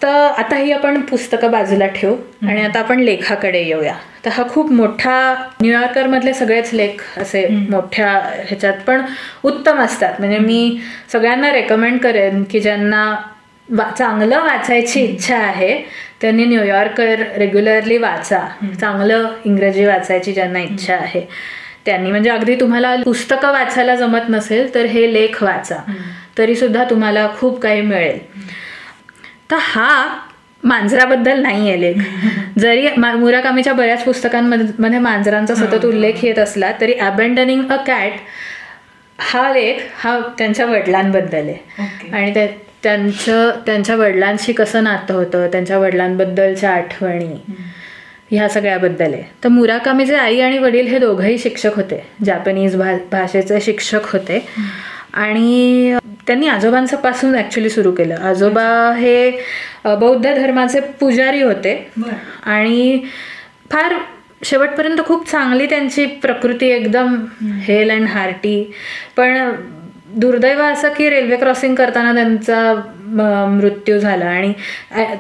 Speaker 1: तर आता ही आपण पुस्तकं बाजूला ठेवू आणि आता आपण लेखाकडे येऊया. तर हा खूप मोठा, न्यूयॉर्करमधले सगळेच लेख असे मोठ्या ह्याच्यात पण उत्तम असतात. म्हणजे मी सगळ्यांना रेकमेंड करेन की ज्यांना चांगलं वाचायची इच्छा आहे त्यांनी न्यूयॉर्कर रेग्युलरली वाचा. चांगलं इंग्रजी वाचायची ज्यांना इच्छा आहे त्यांनी, म्हणजे अगदी तुम्हाला पुस्तकं वाचायला जमत नसेल तर हे लेख वाचा, तरी सुद्धा तुम्हाला खूप काही मिळेल. तर हा मांजराबद्दल नाही आहे लेख. जरी मुराकामीच्या बऱ्याच पुस्तकांमध्ये मांजरांचा सतत उल्लेख येत असला तरी अबॅन्डनिंग अ कॅट हा लेख हा त्यांच्या वडिलांबद्दल आहे. आणि त्यांच्या वडिलांशी कसं नातं होतं, त्यांच्या वडिलांबद्दलच्या आठवणी, ह्या सगळ्याबद्दल आहे. तर मुराकामीचे आई आणि वडील हे दोघंही शिक्षक होते, जॅपनीज भाषेचे शिक्षक होते. आणि त्यांनी आजोबांचं पासून ॲक्च्युली सुरू केलं. आजोबा हे बौद्ध धर्माचे पुजारी होते आणि फार शेवटपर्यंत खूप चांगली त्यांची प्रकृती, एकदम हेल अँड हार्टी. पण दुर्दैव असं की रेल्वे क्रॉसिंग करताना त्यांचा मृत्यू झाला. आणि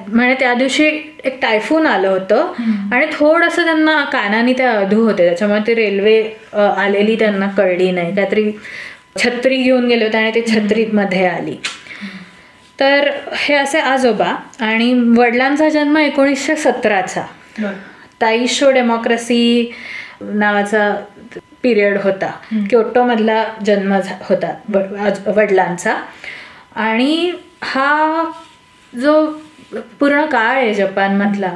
Speaker 1: म्हणजे त्या दिवशी एक टायफून आलं होतं आणि थोडंसं त्यांना कानाने ते अधू होते, त्याच्यामुळे ते रेल्वे आलेली त्यांना कळली नाही. काहीतरी छत्री घेऊन गेले होते आणि ते छत्रीमध्ये आली. तर हे असे आजोबा. आणि वडिलांचा जन्म 1917चा ताईशो डेमोक्रेसी नावाचा पिरियड होता. क्योटोमधला जन्म होता वडिलांचा. आणि हा जो पूर्ण काळ आहे जपानमधला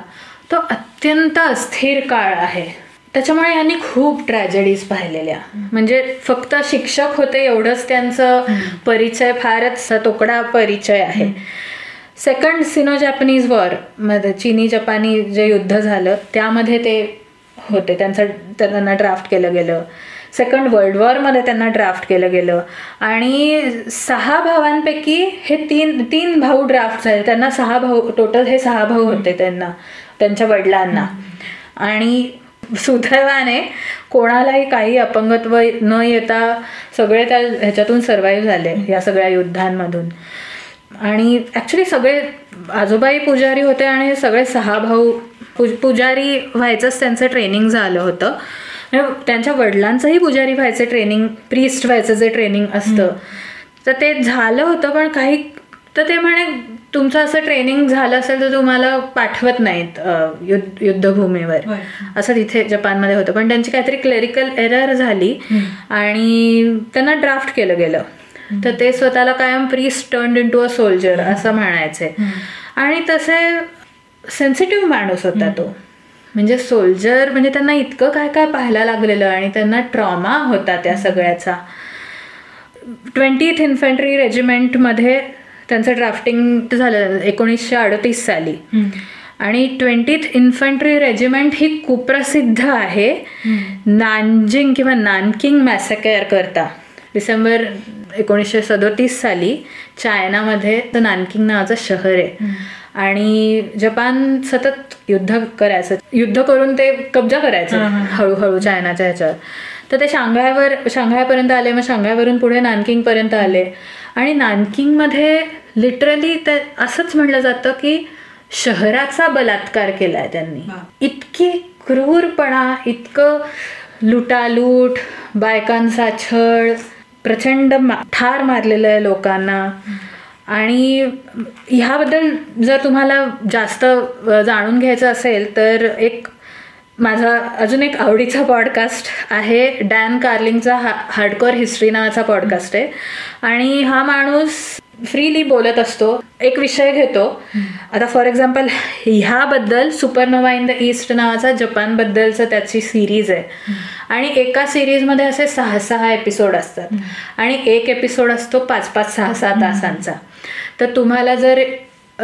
Speaker 1: तो अत्यंत अस्थिर काळ आहे. त्याच्यामुळे यांनी खूप ट्रॅजेडीज पाहिलेल्या. म्हणजे फक्त शिक्षक होते एवढंच त्यांचं परिचय फारच तोकडा परिचय आहे. सेकंड सिनो जॅपनीज वॉर मध्ये चिनी जपानी जे युद्ध झालं त्यामध्ये ते होते, त्यांना ड्राफ्ट केलं गेलं. सेकंड वर्ल्ड वॉरमध्ये त्यांना ड्राफ्ट केलं गेलं. आणि 6 भावांपैकी हे तीन भाऊ ड्राफ्ट झाले. त्यांना 6 भाऊ, टोटल हे 6 भाऊ होते त्यांच्या वडिलांना. आणि सुदैवाने कोणालाही काही अपंगत्व न येता सगळे त्या ह्याच्यातून सर्वाईव्ह झाले या सगळ्या युद्धांमधून. आणि ॲक्च्युली सगळे आजोबाई पुजारी होते आणि हे सगळे 6 भाऊ पुजारी व्हायचंच त्यांचं ट्रेनिंग झालं होतं. त्यांच्या वडिलांचंही पुजारी व्हायचं ट्रेनिंग, प्रीस्ट व्हायचं जे ट्रेनिंग असतं तर ते झालं होतं. पण काही तर ते म्हणे तुमचं असं ट्रेनिंग झालं असेल तर तुम्हाला पाठवत नाहीत युद्धभूमीवर, असं तिथे जपानमध्ये होतं. पण त्यांची काहीतरी क्लेरिकल एरर झाली आणि त्यांना ड्राफ्ट केलं गेलं. तर ते स्वतःला कायम priest turned into a soldier असं म्हणायचे. आणि तसे सेन्सिटिव्ह माणूस होता तो. म्हणजे सोल्जर म्हणजे त्यांना इतकं काय काय पाहायला लागलेलं आणि त्यांना ट्रॉमा होता त्या सगळ्याचा. 20th इन्फंट्री रेजिमेंटमध्ये त्यांचं ड्राफ्टिंग झालं 1938 साली. आणि 20th इन्फंट्री रेजिमेंट ही कुप्रसिद्ध आहे नानजिंग किंवा नानकिंग मॅसेकर करता. डिसेंबर 1937 साली चायनामध्ये नानकिंग नावाचं शहर आहे. आणि जपान सतत युद्ध करून ते कब्जा करायचं हळूहळू चायनाच्या ह्याच्यावर. तर ते शांघायपर्यंत आले, मग शांघायवरून पुढे नानकिंगपर्यंत आले. आणि नानकिंगमध्ये लिटरली ते असंच म्हटलं जातं की शहराचा बलात्कार केलाय त्यांनी. इतकी क्रूरपणा, इतकं लुटालूट, बायकांचा छळ, प्रचंड ठार मारलेलं आहे लोकांना. आणि ह्याबद्दल जर तुम्हाला जास्त जाणून घ्यायचं असेल तर माझा अजून एक आवडीचा पॉडकास्ट आहे, डॅन कार्लिंगचा हार्डकोअर हिस्ट्री नावाचा पॉडकास्ट आहे. आणि हा माणूस फ्रीली बोलत असतो, एक विषय घेतो. आता फॉर एक्झाम्पल ह्याबद्दल सुपरनोवा इन द ईस्ट नावाचा जपानबद्दलचं त्याची सिरीज आहे. आणि एका सिरीजमध्ये असे 6 एपिसोड असतात आणि एक एपिसोड असतो 5-5, 6-6 तासांचा. तर तुम्हाला जर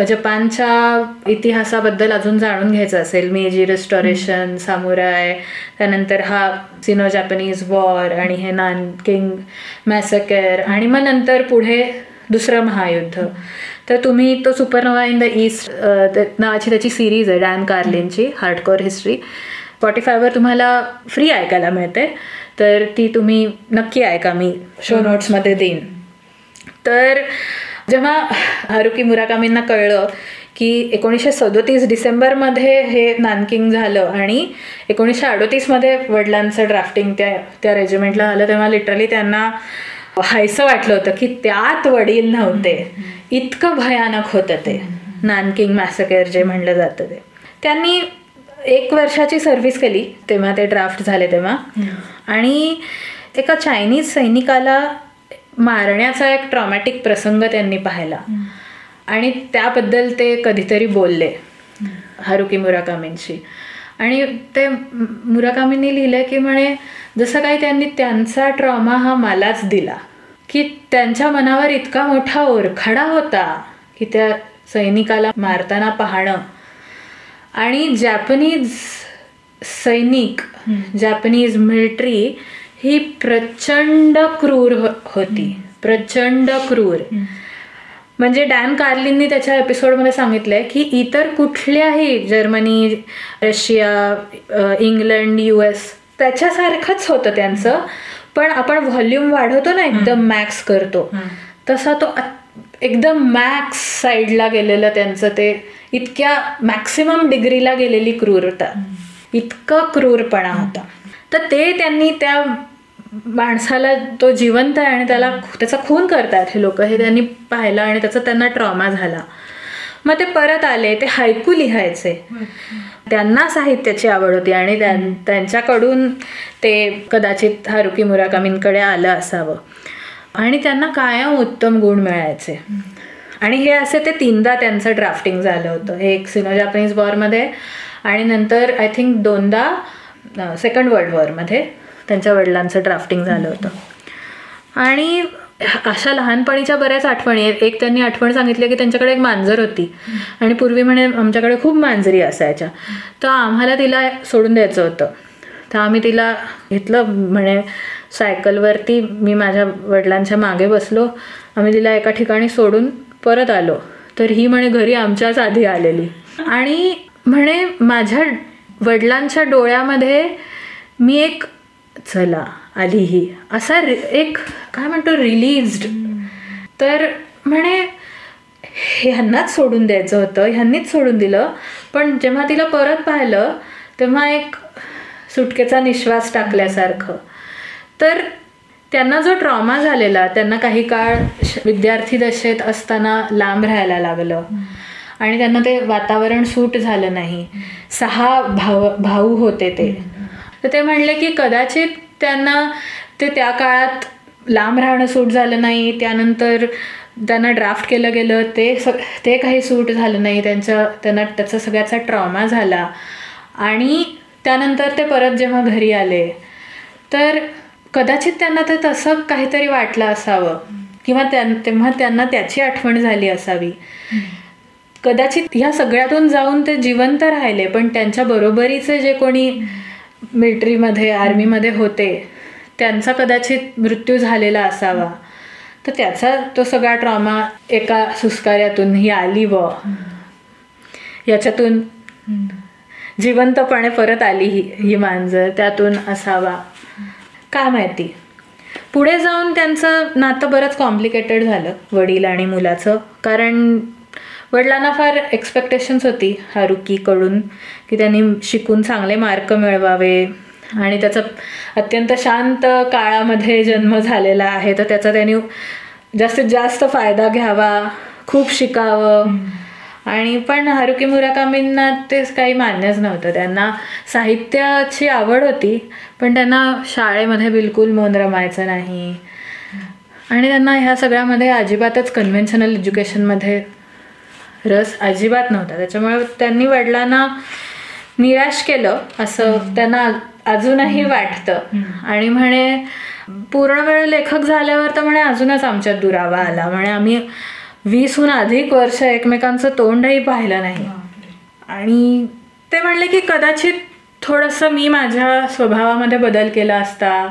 Speaker 1: जपानच्या इतिहासाबद्दल अजून जाणून घ्यायचं असेल, मेजी रिस्टोरेशन, सामुराय, त्यानंतर हा सिनो जॅपनीज वॉर आणि हे नानकिंग मॅसेकर आणि मग नंतर पुढे दुसरं महायुद्ध, तर तुम्ही तो सुपरनोवा इन द ईस्ट नावाची त्याची सिरीज आहे डॅन कार्लिनची, हार्डकोअर हिस्ट्री, स्पॉटिफायवर तुम्हाला फ्री ऐकायला मिळते, तर ती तुम्ही नक्की ऐका, मी शो नोट्समध्ये देईन. तर जेव्हा हारुकी मुराकामींना कळलं की 1937 डिसेंबरमध्ये हे नानकिंग झालं आणि 1938मध्ये वडिलांचं ड्राफ्टिंग त्या रेजिमेंटला आलं, तेव्हा लिटरली त्यांना हायसं वाटलं होतं की त्यात वडील नव्हते, इतकं भयानक होतं ते नानकिंग मॅसेकर जे म्हणलं जातं ते. त्यांनी 1 वर्षाची सर्व्हिस केली तेव्हा ते ड्राफ्ट झाले तेव्हा, आणि एका चायनीज सैनिकाला मारण्याचा एक ट्रॉमॅटिक प्रसंग त्यांनी पाहिला आणि त्याबद्दल ते कधीतरी बोलले हारुकी मुराकामींशी. आणि ते मुराकामींनी लिहिलं की म्हणे जसं काही त्यांनी त्यांचा ट्रॉमा हा मलाच दिला, की त्यांच्या मनावर इतका मोठा ओरखडा होता की त्या सैनिकाला मारताना पाहणं. आणि जॅपनीज सैनिक, जॅपनीज मिलिटरी ही प्रचंड क्रूर होती, प्रचंड क्रूर. म्हणजे डॅन कार्लिननी त्याच्या एपिसोडमध्ये सांगितलंय की इतर कुठल्याही जर्मनी, रशिया, इंग्लंड, US त्याच्यासारखंच होतं त्यांचं, पण आपण व्हॉल्यूम वाढवतो ना, एकदम मॅक्स करतो, तसा तो एकदम मॅक्स साईडला गेलेलं त्यांचं ते, इतक्या मॅक्सिमम डिग्रीला गेलेली क्रूरता, इतकं क्रूरपणा होता. तर ते त्यांनी त्या माणसाला, तो जिवंत आहे आणि त्याचा खून करतात हे लोक, हे त्यांनी पाहिलं आणि त्याचा त्यांना ट्रॉमा झाला. मग ते परत आले, ते हायकू लिहायचे, त्यांना साहित्याची आवड होती आणि त्यांच्याकडून ते कदाचित हारुकी मुराकामींकडे आलं असावं आणि त्यांना कायम उत्तम गुण मिळायचे. आणि हे असे ते 3दा त्यांचं ड्राफ्टिंग झालं होतं, हे एक सिनो जॅपनीज वॉरमध्ये आणि नंतर आय थिंक 2दा सेकंड वर्ल्ड वॉरमध्ये त्यांच्या वडिलांचं ड्राफ्टिंग झालं होतं. आणि अशा लहानपणीच्या बऱ्याच आठवणी आहेत. एक त्यांनी आठवण सांगितली की त्यांच्याकडे एक मांजर होती आणि पूर्वी म्हणे आमच्याकडे खूप मांजरी असायच्या, तर आम्हाला तिला सोडून द्यायचं होतं, तर आम्ही तिला घेतलं म्हणे सायकलवरती, मी माझ्या वडिलांच्या मागे बसलो, आम्ही तिला एका ठिकाणी सोडून परत आलो, तर ही म्हणे घरी आमच्याच आधी आलेली. आणि म्हणे माझ्या वडिलांच्या डोळ्यामध्ये मी एक चला आली ही असा एक काय म्हणतो रिलीज्ड. तर म्हणे ह्यांनाच सोडून द्यायचं होतं, ह्यांनीच सोडून दिलं, पण जेव्हा तिला परत पाहिलं तेव्हा एक सुटकेचा निश्वास टाकल्यासारखं. तर त्यांना जो ट्रॉमा झालेला, त्यांना काही काळ विद्यार्थी दशेत असताना लांब राहायला लागलं आणि त्यांना ते वातावरण सूट झालं नाही. 6 भाऊ होते ते, तर ते म्हणले की कदाचित त्यांना ते त्या काळात लांब राहणं सूट झालं नाही, त्यानंतर त्यांना ड्राफ्ट केलं गेलं ते काही सूट झालं नाही, त्यांना त्याचा सगळ्याचा ट्रॉमा झाला. आणि त्यानंतर ते परत जेव्हा घरी आले तर कदाचित त्यांना ते तसं काहीतरी वाटलं असावं किंवा तेव्हा त्यांना त्याची आठवण झाली असावी. कदाचित ह्या सगळ्यातून जाऊन ते जिवंत राहिले, पण त्यांच्या बरोबरीचे जे कोणी मिलिटरीमध्ये, आर्मीमध्ये होते त्यांचा कदाचित मृत्यू झालेला असावा. तर त्याचा तो सगळा ट्रॉमा एका सुस्कार्यातून ही आली व याच्यातून जिवंतपणे परत आली ही मांजर, त्यातून असावा काय माहिती. पुढे जाऊन त्यांचं नातं बरंच कॉम्प्लिकेटेड झालं वडील आणि मुलाचं, कारण वडिलांना फार एक्सपेक्टेशन्स होती हारुकीकडून की त्यांनी शिकून चांगले मार्क मिळवावे आणि त्याचा अत्यंत शांत काळामध्ये जन्म झालेला आहे, तर त्याचा त्यांनी जास्तीत जास्त फायदा घ्यावा, खूप शिकावं. आणि पण हारुकी मुराकामींना ते काही मान्यच नव्हतं. त्यांना साहित्याची आवड होती, पण त्यांना शाळेमध्ये बिलकुल मन रमायचं नाही आणि त्यांना ह्या सगळ्यामध्ये अजिबातच कन्व्हेन्शनल एज्युकेशनमध्ये रस अजिबात नव्हता. त्याच्यामुळे त्यांनी वडिलांना निराश केलं असं त्यांना अजूनही वाटतं. आणि म्हणे पूर्ण वेळ लेखक झाल्यावर तर म्हणे अजूनच आमच्यात दुरावा आला. म्हणे आम्ही 20हून अधिक वर्ष एकमेकांचं तोंडही पाहिलं नाही. आणि ते म्हणले की कदाचित थोडंसं मी माझ्या स्वभावामध्ये बदल केला असता,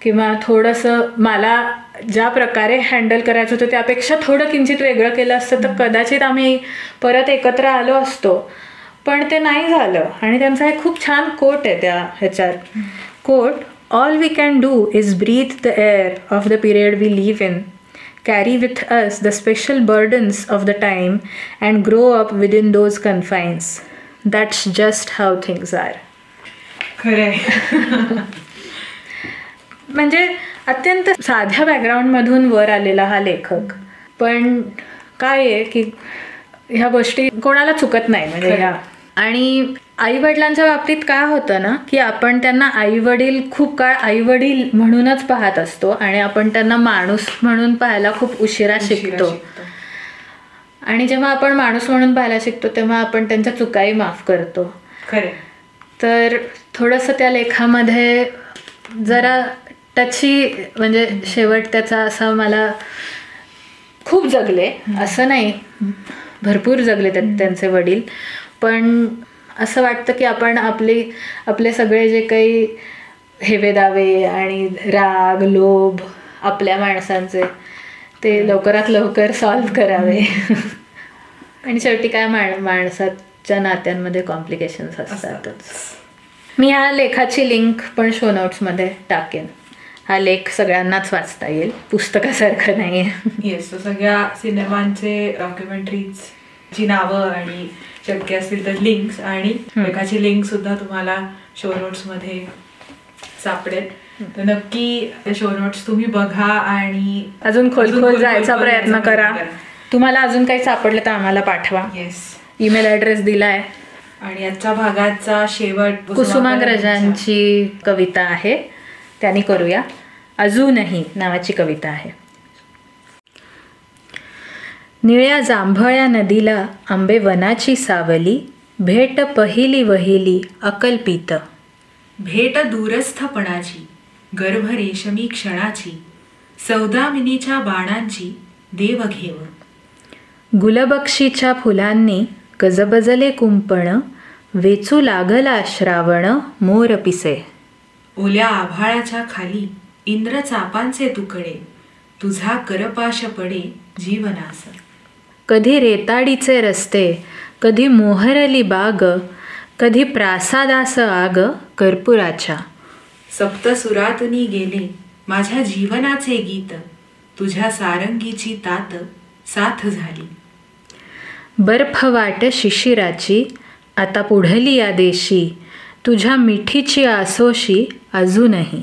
Speaker 1: किंवा थोडंसं मला ज्या प्रकारे हँडल करायचं होतं त्यापेक्षा थोडं किंचित वेगळं केलं असतं तर कदाचित आम्ही परत एकत्र आलो असतो. पण ते नाही झालं. आणि त्यांचा एक खूप छान कोट आहे त्या ह्याच्यात. Quote, all we can do is breathe the air of the period we live in, carry with us the special burdens of the time and grow up within those confines. That's just how things are.
Speaker 2: खरंय.
Speaker 1: म्हणजे अत्यंत साध्या बॅकग्राऊंडमधून वर आलेला हा लेखक. पण काय आहे की ह्या गोष्टी कोणाला चुकत नाही म्हणजे ह्या. आणि आईवडिलांच्या बाबतीत काय होतं ना की आपण त्यांना आईवडील खूप काळ आईवडील म्हणूनच पाहत असतो आणि आपण त्यांना माणूस म्हणून पाहायला खूप उशिरा शिकतो. आणि जेव्हा आपण माणूस म्हणून पाहायला शिकतो तेव्हा आपण त्यांच्या चुकाही माफ करतो.
Speaker 2: खरे.
Speaker 1: तर थोडंसं त्या लेखामध्ये जरा टची, म्हणजे शेवट त्याचा असा मला खूप जगले असं नाही, भरपूर जगले त्यांचे वडील. पण असं वाटतं की आपण आपले सगळे जे काही हेवेदावे आणि राग लोभ आपल्या माणसांचे ते लवकरात लवकर सॉल्व्ह करावे. आणि शेवटी काय माणसाच्या नात्यांमध्ये कॉम्प्लिकेशन्स असतातच. मी ह्या लेखाची लिंक पण शो नोट्समध्ये टाकेन. हा लेख सगळ्यांनाच वाचता येईल, पुस्तकासारखं नाही आहे.
Speaker 2: येस. सगळ्या सिनेमांचे डॉक्युमेंटरीजची नावं आणि शक्य असतील तर लिंक्स आणि लेखाची लिंक सुद्धा तुम्हाला शो नोट्समध्ये सापडेल. तर नक्की शो नोट्स तुम्ही बघा आणि
Speaker 1: अजून खोल जायचा प्रयत्न करा. तुम्हाला अजून काही सापडलं तर आम्हाला पाठवा.
Speaker 2: येस.
Speaker 1: ईमेल ॲड्रेस दिला आहे.
Speaker 2: आणि आजच्या भागाचा शेवट
Speaker 1: कुसुमाग्रजांची कविता आहे, त्यांनी करूया. अजूनही नावाची कविता आहे. निळ्या जांभळ्या नदीला आंबे वनाची सावली, भेट पहिली वहिली अकल्पित.
Speaker 2: भेट दूरस्थपणाची, गर्भ रेशमी क्षणाची, सौदामिनीच्या बाणांची देव घेव.
Speaker 1: गुलबक्षीच्या फुलांनी गजबजले कुंपण, वेचू लागला श्रावण मोर पिसे.
Speaker 2: ओल्या आभाळाच्या खाली इंद्र चापांचे तुकडे, तुझा करपाश पडे जीवनास.
Speaker 1: कधी रेताडीचे रस्ते, कधी मोहरली बाग, कधी प्रासादास आग कर्पुराच्या.
Speaker 2: सप्तसुरातनी गेले माझ्या जीवनाचे गीत, तुझ्या सारंगीची तात साथ झाली.
Speaker 1: बर्फ वाट शिशिराची आता पुढली या देशी, तुझ्या मिठीची आसोशी अजूनही.